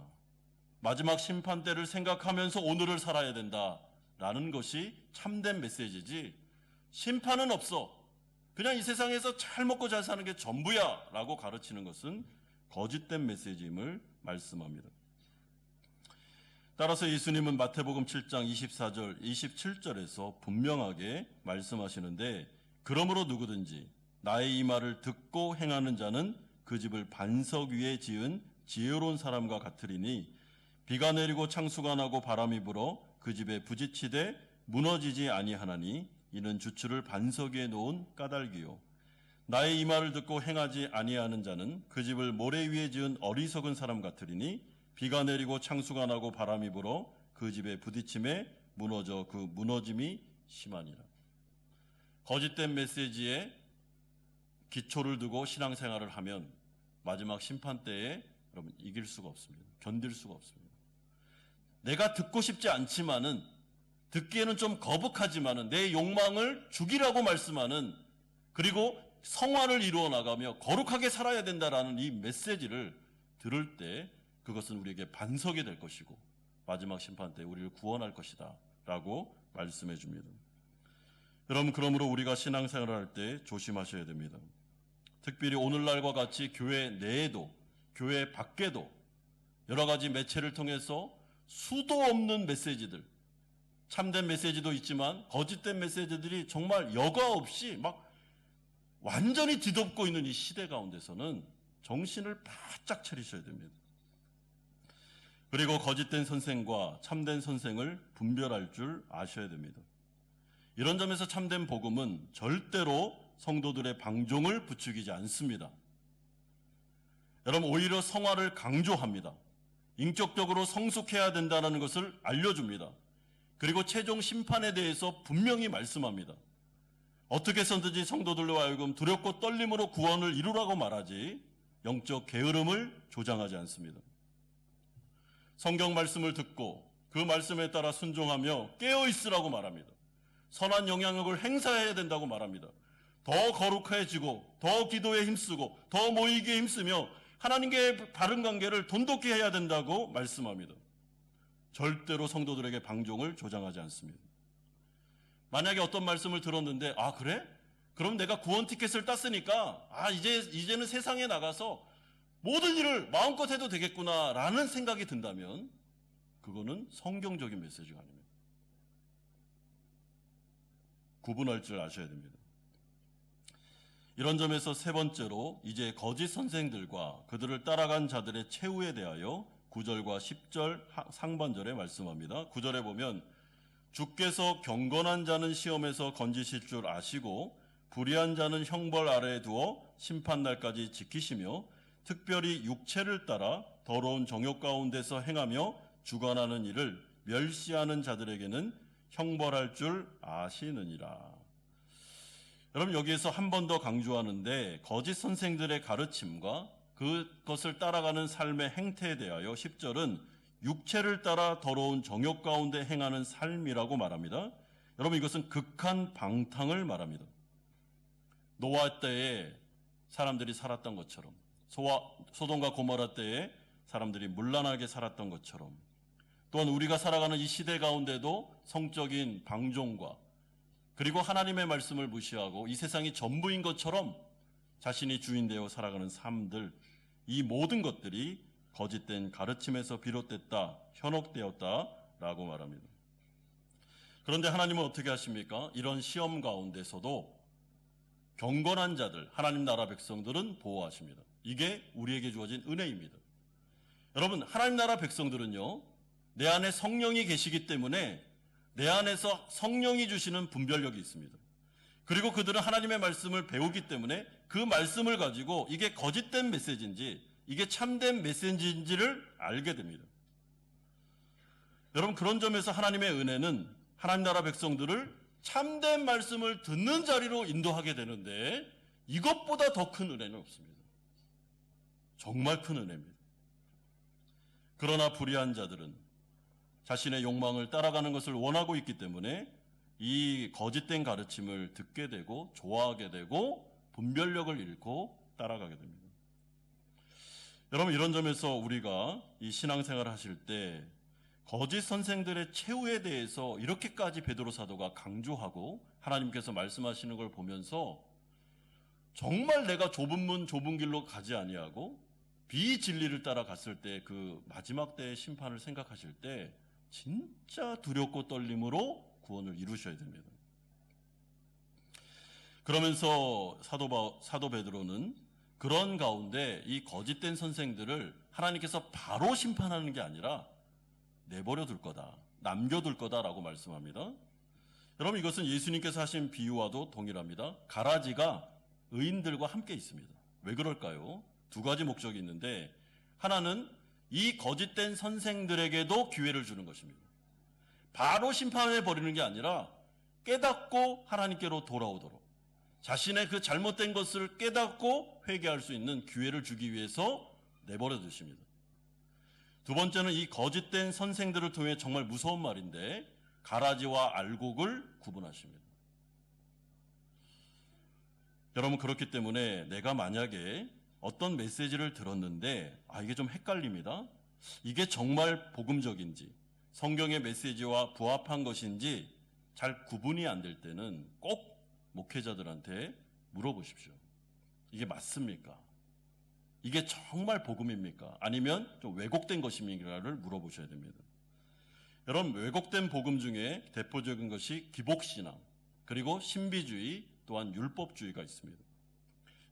마지막 심판 때를 생각하면서 오늘을 살아야 된다라는 것이 참된 메시지지, 심판은 없어, 그냥 이 세상에서 잘 먹고 잘 사는 게 전부야 라고 가르치는 것은 거짓된 메시지임을 말씀합니다. 따라서 예수님은 마태복음 7장 24절, 27절에서 분명하게 말씀하시는데, 그러므로 누구든지 나의 이 말을 듣고 행하는 자는 그 집을 반석 위에 지은 지혜로운 사람과 같으리니 비가 내리고 창수가 나고 바람이 불어 그 집에 부딪히되 무너지지 아니하나니 이는 주추를 반석 위에 놓은 까닭이요. 나의 이 말을 듣고 행하지 아니하는 자는 그 집을 모래 위에 지은 어리석은 사람 같으리니 비가 내리고 창수가 나고 바람이 불어 그 집에 부딪힘에 무너져 그 무너짐이 심하니라. 거짓된 메시지에 기초를 두고 신앙생활을 하면 마지막 심판 때에 여러분 이길 수가 없습니다. 견딜 수가 없습니다. 내가 듣고 싶지 않지만은, 듣기에는 좀 거북하지만은 내 욕망을 죽이라고 말씀하는, 그리고 성화를 이루어 나가며 거룩하게 살아야 된다라는 이 메시지를 들을 때 그것은 우리에게 반석이 될 것이고 마지막 심판 때 우리를 구원할 것이다 라고 말씀해 줍니다. 여러분, 그러므로 우리가 신앙생활을 할 때 조심하셔야 됩니다. 특별히 오늘날과 같이 교회 내에도 교회 밖에도 여러 가지 매체를 통해서 수도 없는 메시지들, 참된 메시지도 있지만 거짓된 메시지들이 정말 여과 없이 막 완전히 뒤덮고 있는 이 시대 가운데서는 정신을 바짝 차리셔야 됩니다. 그리고 거짓된 선생과 참된 선생을 분별할 줄 아셔야 됩니다. 이런 점에서 참된 복음은 절대로 성도들의 방종을 부추기지 않습니다. 여러분, 오히려 성화를 강조합니다. 인격적으로 성숙해야 된다는 것을 알려줍니다. 그리고 최종 심판에 대해서 분명히 말씀합니다. 어떻게 해서든지 성도들로 하여금 두렵고 떨림으로 구원을 이루라고 말하지 영적 게으름을 조장하지 않습니다. 성경 말씀을 듣고 그 말씀에 따라 순종하며 깨어있으라고 말합니다. 선한 영향력을 행사해야 된다고 말합니다. 더 거룩해지고 더 기도에 힘쓰고 더 모이기에 힘쓰며 하나님과의 바른 관계를 돈독히 해야 된다고 말씀합니다. 절대로 성도들에게 방종을 조장하지 않습니다. 만약에 어떤 말씀을 들었는데 아 그래? 그럼 내가 구원 티켓을 땄으니까 이제는 세상에 나가서 모든 일을 마음껏 해도 되겠구나 라는 생각이 든다면 그거는 성경적인 메시지가 아닙니다. 구분할 줄 아셔야 됩니다. 이런 점에서 세 번째로 이제 거짓 선생들과 그들을 따라간 자들의 최후에 대하여 9절과 10절 상반절에 말씀합니다. 9절에 보면 주께서 경건한 자는 시험에서 건지실 줄 아시고 불의한 자는 형벌 아래에 두어 심판날까지 지키시며 특별히 육체를 따라 더러운 정욕 가운데서 행하며 주관하는 일을 멸시하는 자들에게는 형벌할 줄 아시느니라. 여러분 여기에서 한 번 더 강조하는데 거짓 선생들의 가르침과 그것을 따라가는 삶의 행태에 대하여 10절은 육체를 따라 더러운 정욕 가운데 행하는 삶이라고 말합니다. 여러분 이것은 극한 방탕을 말합니다. 노아 때에 사람들이 살았던 것처럼 소돔과 고모라 때에 사람들이 문란하게 살았던 것처럼 또한 우리가 살아가는 이 시대 가운데도 성적인 방종과 그리고 하나님의 말씀을 무시하고 이 세상이 전부인 것처럼 자신이 주인 되어 살아가는 삶들, 이 모든 것들이 거짓된 가르침에서 비롯됐다, 현혹되었다라고 말합니다. 그런데 하나님은 어떻게 하십니까? 이런 시험 가운데서도 경건한 자들, 하나님 나라 백성들은 보호하십니다. 이게 우리에게 주어진 은혜입니다. 여러분, 하나님 나라 백성들은요, 내 안에 성령이 계시기 때문에 내 안에서 성령이 주시는 분별력이 있습니다. 그리고 그들은 하나님의 말씀을 배우기 때문에 그 말씀을 가지고 이게 거짓된 메시지인지 이게 참된 메시지인지를 알게 됩니다. 여러분 그런 점에서 하나님의 은혜는 하나님 나라 백성들을 참된 말씀을 듣는 자리로 인도하게 되는데 이것보다 더 큰 은혜는 없습니다. 정말 큰 은혜입니다. 그러나 불의한 자들은 자신의 욕망을 따라가는 것을 원하고 있기 때문에 이 거짓된 가르침을 듣게 되고 좋아하게 되고 분별력을 잃고 따라가게 됩니다. 여러분 이런 점에서 우리가 이 신앙생활을 하실 때 거짓 선생들의 최후에 대해서 이렇게까지 베드로 사도가 강조하고 하나님께서 말씀하시는 걸 보면서 정말 내가 좁은 문 좁은 길로 가지 아니하고 비진리를 따라갔을 때 그 마지막 때의 심판을 생각하실 때 진짜 두렵고 떨림으로 구원을 이루셔야 됩니다. 그러면서 사도 베드로는 그런 가운데 이 거짓된 선생들을 하나님께서 바로 심판하는 게 아니라 내버려 둘 거다, 남겨둘 거다라고 말씀합니다. 여러분 이것은 예수님께서 하신 비유와도 동일합니다. 가라지가 의인들과 함께 있습니다. 왜 그럴까요? 두 가지 목적이 있는데 하나는 이 거짓된 선생들에게도 기회를 주는 것입니다. 바로 심판해 버리는 게 아니라 깨닫고 하나님께로 돌아오도록 자신의 그 잘못된 것을 깨닫고 회개할 수 있는 기회를 주기 위해서 내버려 두십니다. 두 번째는 이 거짓된 선생들을 통해 정말 무서운 말인데 가라지와 알곡을 구분하십니다. 여러분 그렇기 때문에 내가 만약에 어떤 메시지를 들었는데 이게 좀 헷갈립니다. 이게 정말 복음적인지 성경의 메시지와 부합한 것인지 잘 구분이 안 될 때는 꼭 목회자들한테 물어보십시오. 이게 맞습니까? 이게 정말 복음입니까? 아니면 좀 왜곡된 것입니까를 물어보셔야 됩니다. 여러분 왜곡된 복음 중에 대표적인 것이 기복신앙 그리고 신비주의 또한 율법주의가 있습니다.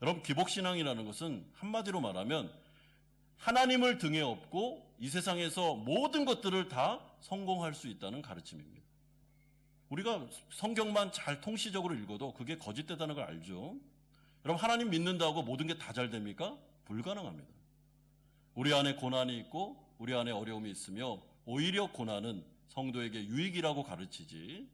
여러분 기복신앙이라는 것은 한마디로 말하면 하나님을 등에 업고 이 세상에서 모든 것들을 다 성공할 수 있다는 가르침입니다. 우리가 성경만 잘 통시적으로 읽어도 그게 거짓되다는 걸 알죠. 여러분 하나님 믿는다고 모든 게 다 잘 됩니까? 불가능합니다. 우리 안에 고난이 있고 우리 안에 어려움이 있으며 오히려 고난은 성도에게 유익이라고 가르치지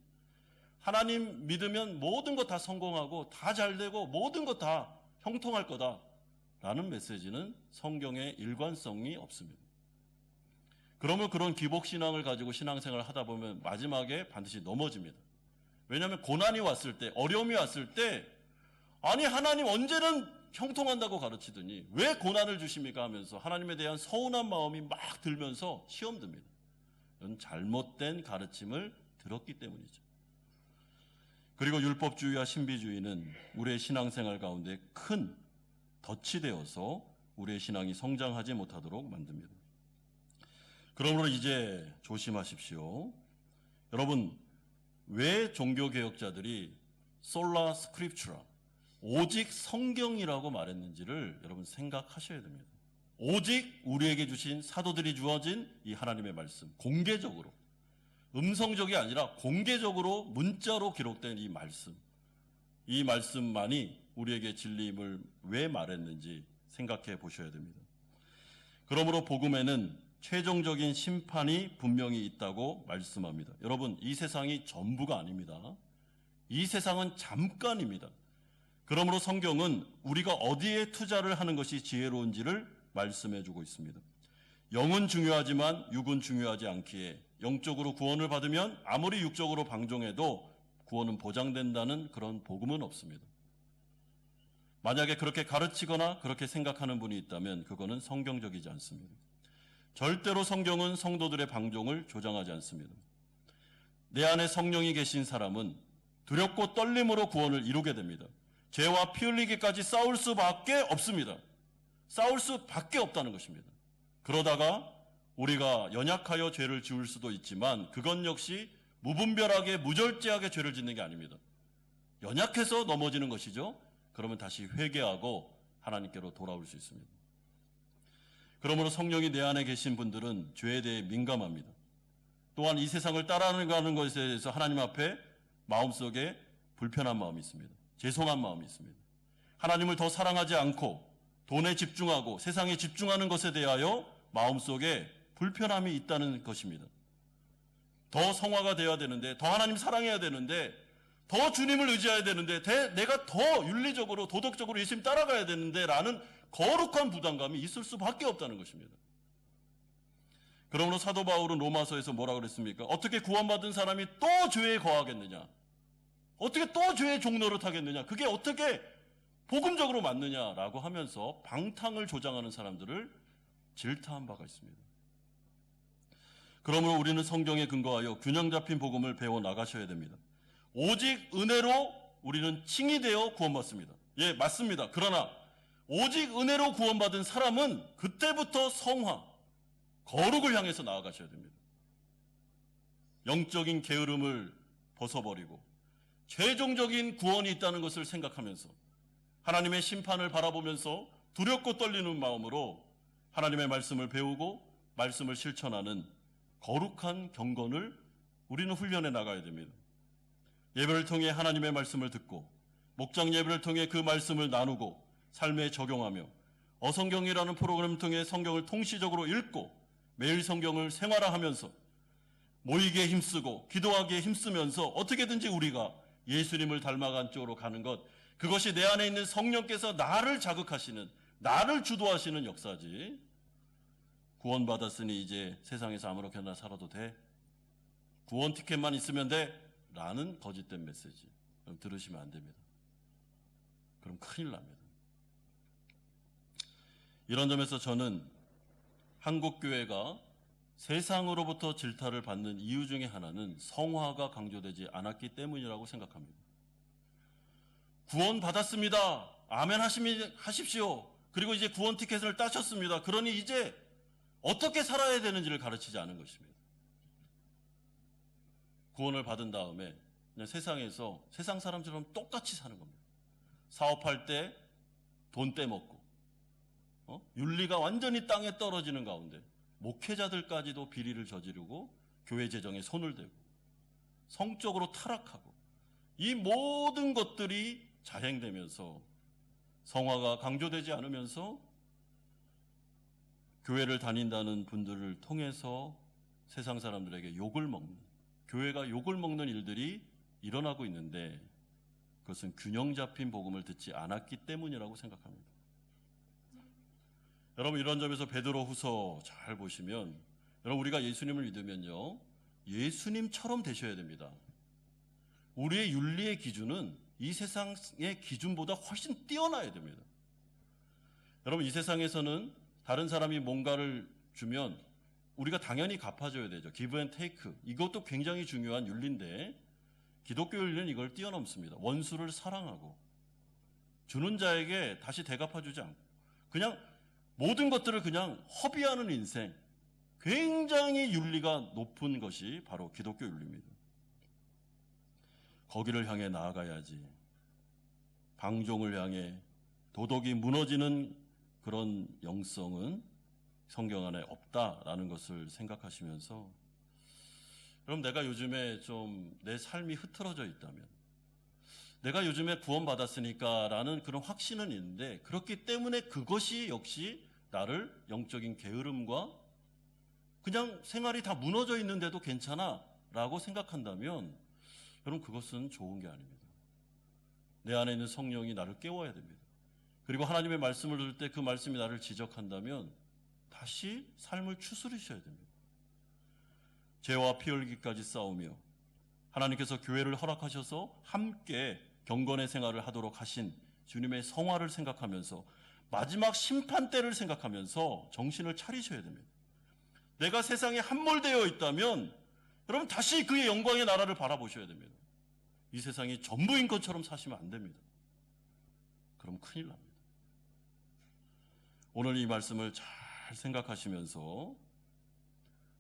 하나님 믿으면 모든 것 다 성공하고 다 잘 되고 모든 것 다 형통할 거다라는 메시지는 성경에 일관성이 없습니다. 그러면 그런 기복신앙을 가지고 신앙생활을 하다 보면 마지막에 반드시 넘어집니다. 왜냐하면 고난이 왔을 때, 어려움이 왔을 때, 아니 하나님 언제는 형통한다고 가르치더니 왜 고난을 주십니까 하면서 하나님에 대한 서운한 마음이 막 들면서 시험 듭니다. 이건 잘못된 가르침을 들었기 때문이죠. 그리고 율법주의와 신비주의는 우리의 신앙생활 가운데 큰 덫이 되어서 우리의 신앙이 성장하지 못하도록 만듭니다. 그러므로 이제 조심하십시오. 여러분, 왜 종교개혁자들이 솔라 스크립추라, 오직 성경이라고 말했는지를 여러분 생각하셔야 됩니다. 오직 우리에게 주신 사도들이 주어진 이 하나님의 말씀, 공개적으로, 음성적이 아니라 공개적으로 문자로 기록된 이 말씀만이 우리에게 진리임을 왜 말했는지 생각해 보셔야 됩니다. 그러므로 복음에는 최종적인 심판이 분명히 있다고 말씀합니다. 여러분, 이 세상이 전부가 아닙니다. 이 세상은 잠깐입니다. 그러므로 성경은 우리가 어디에 투자를 하는 것이 지혜로운지를 말씀해 주고 있습니다. 영은 중요하지만 육은 중요하지 않기에 영적으로 구원을 받으면 아무리 육적으로 방종해도 구원은 보장된다는 그런 복음은 없습니다. 만약에 그렇게 가르치거나 그렇게 생각하는 분이 있다면 그거는 성경적이지 않습니다. 절대로 성경은 성도들의 방종을 조장하지 않습니다. 내 안에 성령이 계신 사람은 두렵고 떨림으로 구원을 이루게 됩니다. 죄와 피 흘리기까지 싸울 수밖에 없습니다. 싸울 수밖에 없다는 것입니다. 그러다가 우리가 연약하여 죄를 지을 수도 있지만 그건 역시 무분별하게 무절제하게 죄를 짓는 게 아닙니다. 연약해서 넘어지는 것이죠. 그러면 다시 회개하고 하나님께로 돌아올 수 있습니다. 그러므로 성령이 내 안에 계신 분들은 죄에 대해 민감합니다. 또한 이 세상을 따라가는 것에 대해서 하나님 앞에 마음속에 불편한 마음이 있습니다. 죄송한 마음이 있습니다. 하나님을 더 사랑하지 않고 돈에 집중하고 세상에 집중하는 것에 대하여 마음속에 불편함이 있다는 것입니다. 더 성화가 되어야 되는데, 더 하나님 사랑해야 되는데, 더 주님을 의지해야 되는데, 내가 더 윤리적으로 도덕적으로 예수님 따라가야 되는데 라는 거룩한 부담감이 있을 수밖에 없다는 것입니다. 그러므로 사도 바울은 로마서에서 뭐라고 그랬습니까? 어떻게 구원받은 사람이 또 죄에 거하겠느냐? 어떻게 또 죄의 종노릇 하겠느냐? 그게 어떻게 복음적으로 맞느냐라고 하면서 방탕을 조장하는 사람들을 질타한 바가 있습니다. 그러므로 우리는 성경에 근거하여 균형 잡힌 복음을 배워 나가셔야 됩니다. 오직 은혜로 우리는 칭의되어 구원받습니다. 예, 맞습니다. 그러나 오직 은혜로 구원받은 사람은 그때부터 성화, 거룩을 향해서 나아가셔야 됩니다. 영적인 게으름을 벗어버리고 최종적인 구원이 있다는 것을 생각하면서 하나님의 심판을 바라보면서 두렵고 떨리는 마음으로 하나님의 말씀을 배우고 말씀을 실천하는 거룩한 경건을 우리는 훈련해 나가야 됩니다. 예배를 통해 하나님의 말씀을 듣고 목장 예배를 통해 그 말씀을 나누고 삶에 적용하며 어성경이라는 프로그램을 통해 성경을 통시적으로 읽고 매일 성경을 생활화하면서 모이기에 힘쓰고 기도하기에 힘쓰면서 어떻게든지 우리가 예수님을 닮아간 쪽으로 가는 것, 그것이 내 안에 있는 성령께서 나를 자극하시는, 나를 주도하시는 역사지. 구원받았으니 이제 세상에서 아무렇게나 살아도 돼, 구원 티켓만 있으면 돼 라는 거짓된 메시지 그럼 들으시면 안 됩니다. 그럼 큰일 납니다. 이런 점에서 저는 한국교회가 세상으로부터 질타를 받는 이유 중에 하나는 성화가 강조되지 않았기 때문이라고 생각합니다. 구원 받았습니다. 아멘 하십시오. 그리고 이제 구원 티켓을 따셨습니다. 그러니 이제 어떻게 살아야 되는지를 가르치지 않은 것입니다. 구원을 받은 다음에 그냥 세상에서 세상 사람처럼 똑같이 사는 겁니다. 사업할 때 돈 떼먹고, 윤리가 완전히 땅에 떨어지는 가운데 목회자들까지도 비리를 저지르고 교회 재정에 손을 대고 성적으로 타락하고, 이 모든 것들이 자행되면서 성화가 강조되지 않으면서 교회를 다닌다는 분들을 통해서 세상 사람들에게 욕을 먹는, 교회가 욕을 먹는 일들이 일어나고 있는데 그것은 균형 잡힌 복음을 듣지 않았기 때문이라고 생각합니다. 여러분, 이런 점에서 베드로후서 잘 보시면 여러분, 우리가 예수님을 믿으면요, 예수님처럼 되셔야 됩니다. 우리의 윤리의 기준은 이 세상의 기준보다 훨씬 뛰어나야 됩니다. 여러분, 이 세상에서는 다른 사람이 뭔가를 주면 우리가 당연히 갚아줘야 되죠. give and take. 이것도 굉장히 중요한 윤리인데 기독교 윤리는 이걸 뛰어넘습니다. 원수를 사랑하고 주는 자에게 다시 대갚아주지 않고 그냥 모든 것들을 그냥 허비하는 인생, 굉장히 윤리가 높은 것이 바로 기독교 윤리입니다. 거기를 향해 나아가야지. 방종을 향해 도덕이 무너지는 그런 영성은 성경 안에 없다라는 것을 생각하시면서, 그럼 내가 요즘에 좀 내 삶이 흐트러져 있다면, 내가 요즘에 구원받았으니까 라는 그런 확신은 있는데, 그렇기 때문에 그것이 역시 나를 영적인 게으름과 그냥 생활이 다 무너져 있는데도 괜찮아 라고 생각한다면, 여러분, 그것은 좋은 게 아닙니다. 내 안에 있는 성령이 나를 깨워야 됩니다. 그리고 하나님의 말씀을 들을 때 그 말씀이 나를 지적한다면 다시 삶을 추스리셔야 됩니다. 죄와 피 흘기까지 싸우며 하나님께서 교회를 허락하셔서 함께 경건의 생활을 하도록 하신 주님의 성화를 생각하면서 마지막 심판 때를 생각하면서 정신을 차리셔야 됩니다. 내가 세상에 함몰되어 있다면 여러분 다시 그의 영광의 나라를 바라보셔야 됩니다. 이 세상이 전부인 것처럼 사시면 안 됩니다. 그럼 큰일 납니다. 오늘 이 말씀을 잘 생각하시면서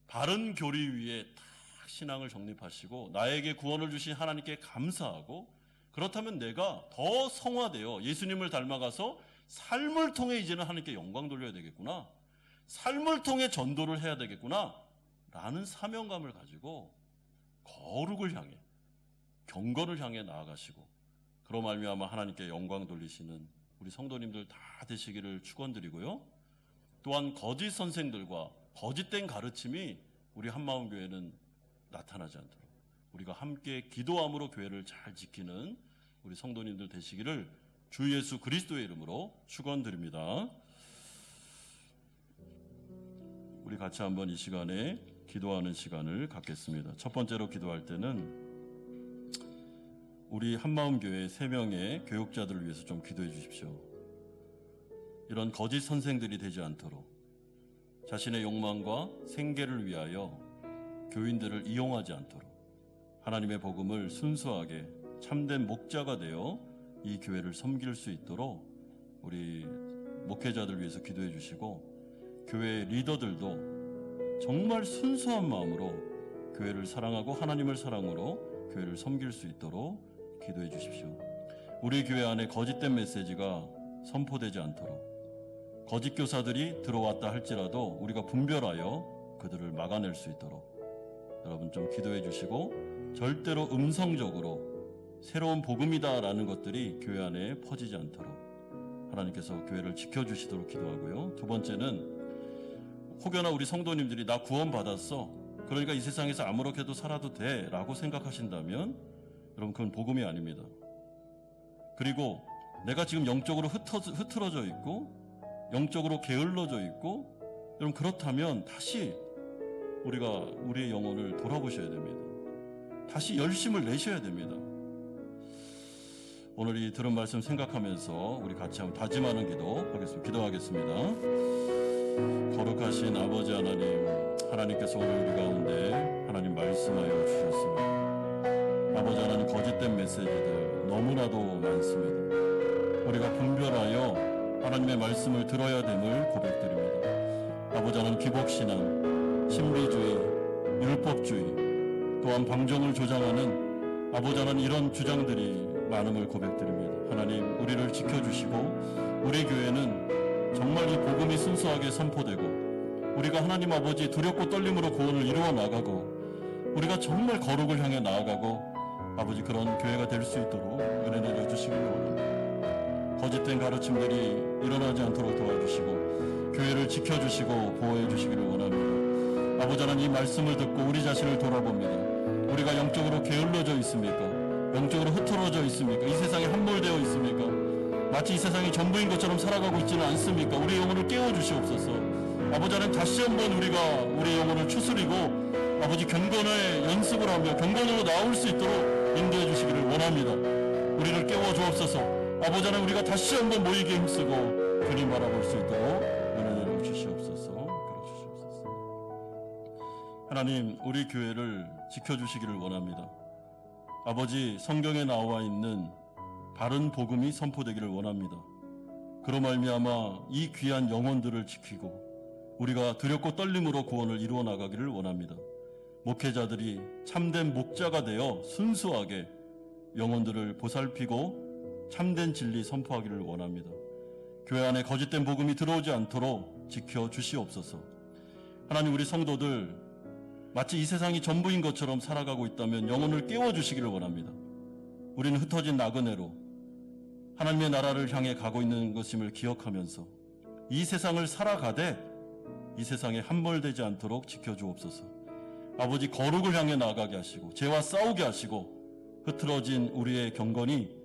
바른 교리 위에 딱 신앙을 정립하시고 나에게 구원을 주신 하나님께 감사하고, 그렇다면 내가 더 성화되어 예수님을 닮아가서 삶을 통해 이제는 하나님께 영광 돌려야 되겠구나, 삶을 통해 전도를 해야 되겠구나 라는 사명감을 가지고 거룩을 향해, 경건을 향해 나아가시고, 그로 말미암아 하나님께 영광 돌리시는 우리 성도님들 다 되시기를 축원드리고요. 또한 거짓 선생들과 거짓된 가르침이 우리 한마음교회는 나타나지 않도록 우리가 함께 기도함으로 교회를 잘 지키는 우리 성도님들 되시기를 주 예수 그리스도의 이름으로 축원드립니다. 우리 같이 한번 이 시간에 기도하는 시간을 갖겠습니다. 첫 번째로 기도할 때는 우리 한마음교회 3명의 교육자들을 위해서 좀 기도해 주십시오. 이런 거짓 선생들이 되지 않도록 자신의 욕망과 생계를 위하여 교인들을 이용하지 않도록 하나님의 복음을 순수하게 참된 목자가 되어 이 교회를 섬길 수 있도록 우리 목회자들 위해서 기도해 주시고, 교회 리더들도 정말 순수한 마음으로 교회를 사랑하고 하나님을 사랑으로 교회를 섬길 수 있도록 기도해 주십시오. 우리 교회 안에 거짓된 메시지가 선포되지 않도록, 거짓 교사들이 들어왔다 할지라도 우리가 분별하여 그들을 막아낼 수 있도록 여러분 좀 기도해 주시고, 절대로 음성적으로 새로운 복음이다라는 것들이 교회 안에 퍼지지 않도록 하나님께서 교회를 지켜주시도록 기도하고요. 두 번째는 혹여나 우리 성도님들이 나 구원받았어, 그러니까 이 세상에서 아무렇게도 살아도 돼 라고 생각하신다면 여러분 그건 복음이 아닙니다. 그리고 내가 지금 영적으로 흐트러져 있고 영적으로 게을러져 있고, 여러분 그렇다면 다시 우리가 우리의 영혼을 돌아보셔야 됩니다. 다시 열심을 내셔야 됩니다. 오늘 이 들은 말씀 생각하면서 우리 같이 한번 다짐하는 기도 하겠습니다. 기도하겠습니다. 거룩하신 아버지 하나님, 하나님께서 오늘 우리 가운데 하나님 말씀하여 주셨습니다. 아버지 하나님, 거짓된 메시지들 너무나도 많습니다. 우리가 분별하여 하나님의 말씀을 들어야 됨을 고백드립니다. 아버지 하나님, 기복신앙, 신비주의, 율법주의, 또한 방종을 조장하는 아버지 하나님 이런 주장들이 많음을 고백드립니다. 하나님, 우리를 지켜주시고 우리 교회는 정말 이 복음이 순수하게 선포되고 우리가 하나님 아버지 두렵고 떨림으로 구원을 이루어 나가고 우리가 정말 거룩을 향해 나아가고 아버지 그런 교회가 될 수 있도록 은혜 내려주시길 원합니다. 거짓된 가르침들이 일어나지 않도록 도와주시고 교회를 지켜주시고 보호해 주시기를 원합니다. 아버지 하나님, 이 말씀을 듣고 우리 자신을 돌아봅니다. 우리가 영적으로 게을러져 있습니까? 영적으로 흐트러져 있습니까? 이 세상에 함몰되어 있습니까? 마치 이 세상이 전부인 것처럼 살아가고 있지는 않습니까? 우리 영혼을 깨워주시옵소서. 아버지 하나님 다시 한번 우리가 우리 영혼을 추스리고 아버지 경건의 연습을 하며 경건으로 나올 수 있도록 인도해 주시기를 원합니다. 우리를 깨워 주옵소서. 아버지 하나님 우리가 다시 한번 모이게 힘쓰고 주님 바라볼 수 있도록 은혜를 주시옵소서. 이끌어 주시옵소서. 하나님 우리 교회를 지켜주시기를 원합니다. 아버지 성경에 나와 있는 바른 복음이 선포되기를 원합니다. 그로 말미암아 이 귀한 영혼들을 지키고 우리가 두렵고 떨림으로 구원을 이루어 나가기를 원합니다. 목회자들이 참된 목자가 되어 순수하게 영혼들을 보살피고 참된 진리 선포하기를 원합니다. 교회 안에 거짓된 복음이 들어오지 않도록 지켜주시옵소서. 하나님 우리 성도들 마치 이 세상이 전부인 것처럼 살아가고 있다면 영혼을 깨워주시기를 원합니다. 우리는 흩어진 나그네로 하나님의 나라를 향해 가고 있는 것임을 기억하면서 이 세상을 살아가되 이 세상에 함몰되지 않도록 지켜주옵소서. 아버지 거룩을 향해 나아가게 하시고 죄와 싸우게 하시고 흐트러진 우리의 경건이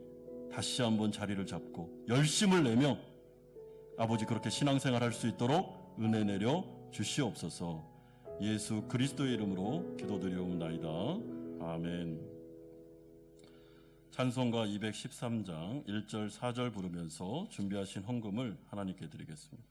다시 한번 자리를 잡고 열심을 내며 아버지 그렇게 신앙생활 할 수 있도록 은혜 내려 주시옵소서. 예수 그리스도의 이름으로 기도드리옵나이다. 아멘. 찬송가 213장 1절 4절 부르면서 준비하신 헌금을 하나님께 드리겠습니다.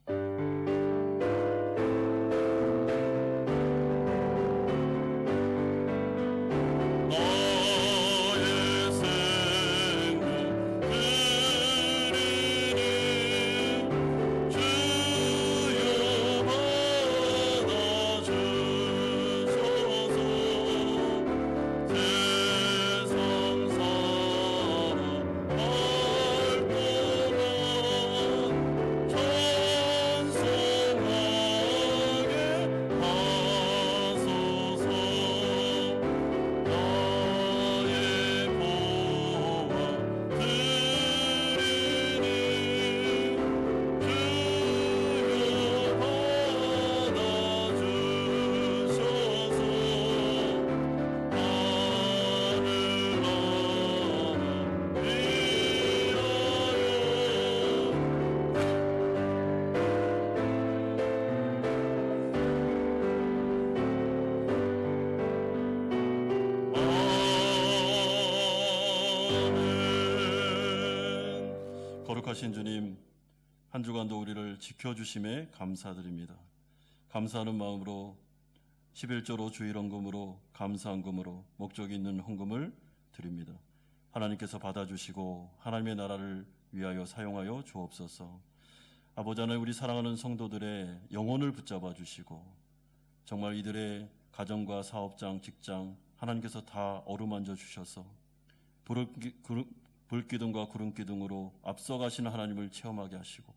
거룩하신 주님, 한 주간도 우리를 지켜주심에 감사드립니다. 감사하는 마음으로 11조로 주일헌금으로 감사헌금으로 목적이 있는 헌금을 드립니다. 하나님께서 받아주시고 하나님의 나라를 위하여 사용하여 주옵소서. 아버지 하나님 우리 사랑하는 성도들의 영혼을 붙잡아 주시고 정말 이들의 가정과 사업장, 직장 하나님께서 다 어루만져 주셔서 불기둥과 구름기둥으로 앞서가시는 하나님을 체험하게 하시고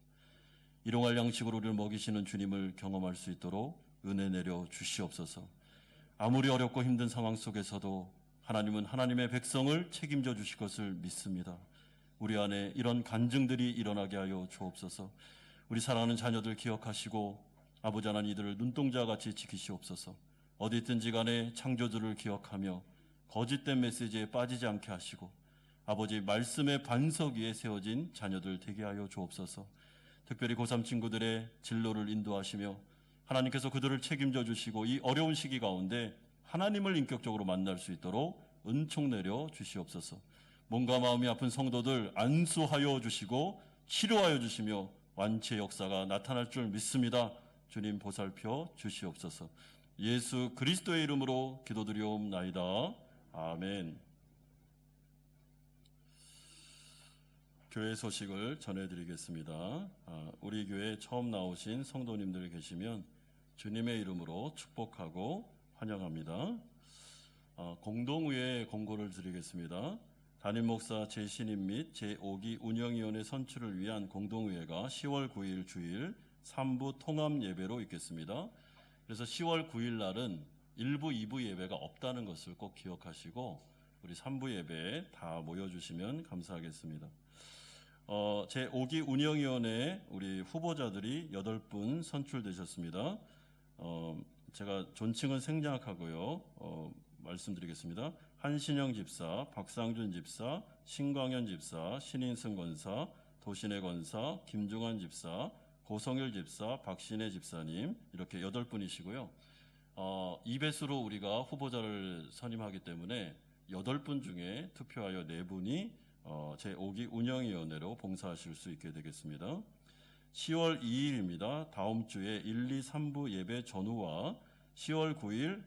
일용할 양식으로 우리를 먹이시는 주님을 경험할 수 있도록 은혜 내려 주시옵소서. 아무리 어렵고 힘든 상황 속에서도 하나님은 하나님의 백성을 책임져 주실 것을 믿습니다. 우리 안에 이런 간증들이 일어나게 하여 주옵소서. 우리 사랑하는 자녀들 기억하시고 아버지 하나님 이들을 눈동자같이 지키시옵소서. 어디 있든지 간에 창조주를 기억하며 거짓된 메시지에 빠지지 않게 하시고 아버지 말씀의 반석 위에 세워진 자녀들 되게 하여 주옵소서. 특별히 고3 친구들의 진로를 인도하시며 하나님께서 그들을 책임져 주시고 이 어려운 시기 가운데 하나님을 인격적으로 만날 수 있도록 은총 내려 주시옵소서. 몸과 마음이 아픈 성도들 안수하여 주시고 치료하여 주시며 완치의 역사가 나타날 줄 믿습니다. 주님 보살펴 주시옵소서. 예수 그리스도의 이름으로 기도드리옵나이다. 아멘. 교회 소식을 전해드리겠습니다. 우리 교회에 처음 나오신 성도님들 계시면 주님의 이름으로 축복하고 환영합니다. 공동의회 공고를 드리겠습니다. 담임 목사 재신임 및 제5기 운영위원회 선출을 위한 공동의회가 10월 9일 주일 3부 통합 예배로 있겠습니다. 그래서 10월 9일 날은 1부, 2부 예배가 없다는 것을 꼭 기억하시고 우리 3부 예배에 다 모여주시면 감사하겠습니다. 제5기 운영위원회 우리 후보자들이 8분 선출되셨습니다. 제가 존칭은 생략하고요. 말씀드리겠습니다. 한신영 집사, 박상준 집사, 신광현 집사, 신인승 권사, 도신혜 권사, 김중환 집사, 고성일 집사, 박신혜 집사님 이렇게 8분이시고요. 2배수로 우리가 후보자를 선임하기 때문에 8분 중에 투표하여 4분이 제5기 운영위원회로 봉사하실 수 있게 되겠습니다. 10월 2일입니다. 다음 주에 1, 2, 3부 예배 전후와 10월 9일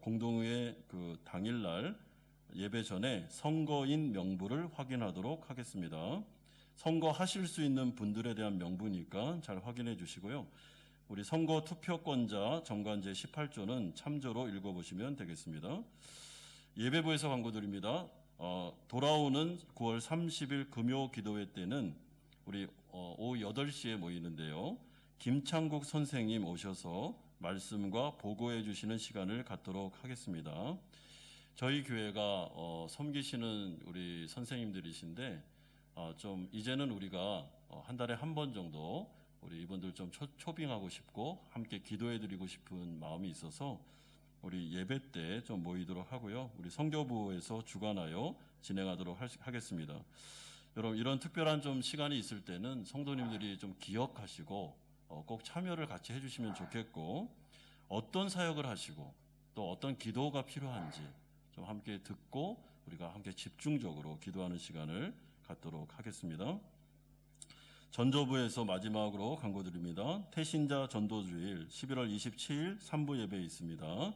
공동의회 그 당일날 예배 전에 선거인 명부를 확인하도록 하겠습니다. 선거하실 수 있는 분들에 대한 명부니까 잘 확인해 주시고요. 우리 선거 투표권자 정관제 18조는 참조로 읽어보시면 되겠습니다. 예배부에서 광고드립니다. 돌아오는 9월 30일 금요 기도회 때는 우리 오후 8시에 모이는데요. 김창국 선생님 오셔서 말씀과 보고해 주시는 시간을 갖도록 하겠습니다. 저희 교회가 섬기시는 우리 선생님들이신데 좀 이제는 우리가 한 달에 한 번 정도 우리 이분들 좀 초빙하고 싶고 함께 기도해 드리고 싶은 마음이 있어서 우리 예배 때 좀 모이도록 하고요. 우리 선교부에서 주관하여 진행하도록 하겠습니다. 여러분 이런 특별한 좀 시간이 있을 때는 성도님들이 좀 기억하시고 꼭 참여를 같이 해주시면 좋겠고 어떤 사역을 하시고 또 어떤 기도가 필요한지 좀 함께 듣고 우리가 함께 집중적으로 기도하는 시간을 갖도록 하겠습니다. 전조부에서 마지막으로 광고드립니다. 태신자 전도주일 11월 27일 3부 예배에 있습니다.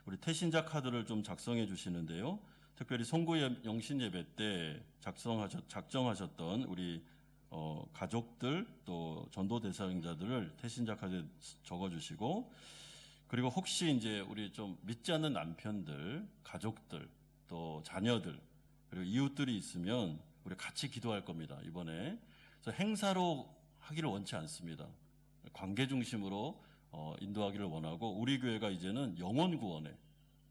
우리 태신자 카드를 좀 작성해 주시는데요. 특별히 송구 영신 예배 때 작정하셨던 우리 가족들 또 전도 대상자들을 태신자 카드에 적어주시고 그리고 혹시 이제 우리 좀 믿지 않는 남편들, 가족들 또 자녀들 그리고 이웃들이 있으면 우리 같이 기도할 겁니다. 이번에 그래서 행사로 하기를 원치 않습니다. 관계 중심으로 인도하기를 원하고 우리 교회가 이제는 영혼 구원에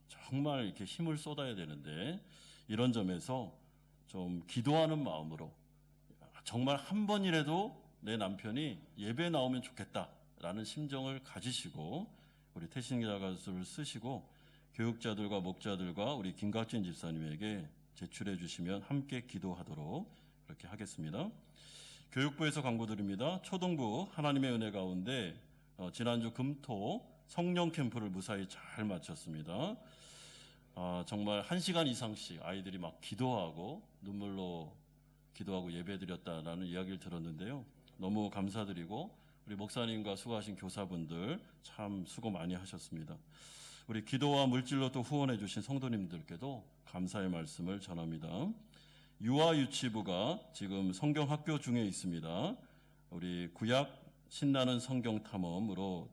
정말 이렇게 힘을 쏟아야 되는데 이런 점에서 좀 기도하는 마음으로 정말 한 번이라도 내 남편이 예배 나오면 좋겠다라는 심정을 가지시고 우리 태신자 가수를 쓰시고 교육자들과 목자들과 우리 김각진 집사님에게 제출해 주시면 함께 기도하도록 그렇게 하겠습니다. 교육부에서 광고드립니다. 초등부 하나님의 은혜 가운데 지난주 금토 성령 캠프를 무사히 잘 마쳤습니다. 정말 1시간 이상씩 아이들이 막 기도하고 눈물로 기도하고 예배드렸다라는 이야기를 들었는데요. 너무 감사드리고 우리 목사님과 수고하신 교사분들 참 수고 많이 하셨습니다. 우리 기도와 물질로 또 후원해 주신 성도님들께도 감사의 말씀을 전합니다. 유아유치부가 지금 성경학교 중에 있습니다. 우리 구약 신나는 성경 탐험으로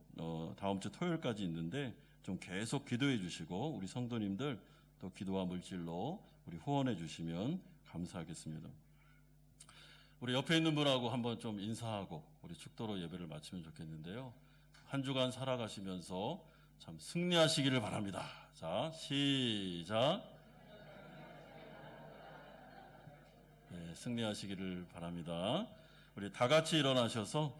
다음 주 토요일까지 있는데 좀 계속 기도해 주시고 우리 성도님들 또 기도와 물질로 우리 후원해 주시면 감사하겠습니다. 우리 옆에 있는 분하고 한번 좀 인사하고 우리 축도로 예배를 마치면 좋겠는데요. 한 주간 살아가시면서 참 승리하시기를 바랍니다. 자, 시작. 네, 승리하시기를 바랍니다. 우리 다 같이 일어나셔서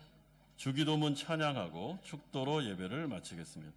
주기도문 찬양하고 축도로 예배를 마치겠습니다.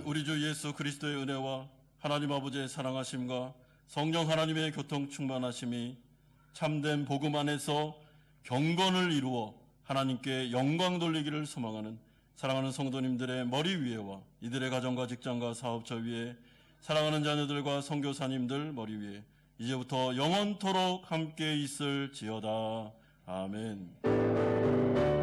우리 주 예수 그리스도의 은혜와 하나님 아버지의 사랑하심과 성령 하나님의 교통 충만하심이 참된 복음 안에서 경건을 이루어 하나님께 영광 돌리기를 소망하는 사랑하는 성도님들의 머리 위에와 이들의 가정과 직장과 사업처 위에 사랑하는 자녀들과 선교사님들 머리 위에 이제부터 영원토록 함께 있을지어다. 아멘.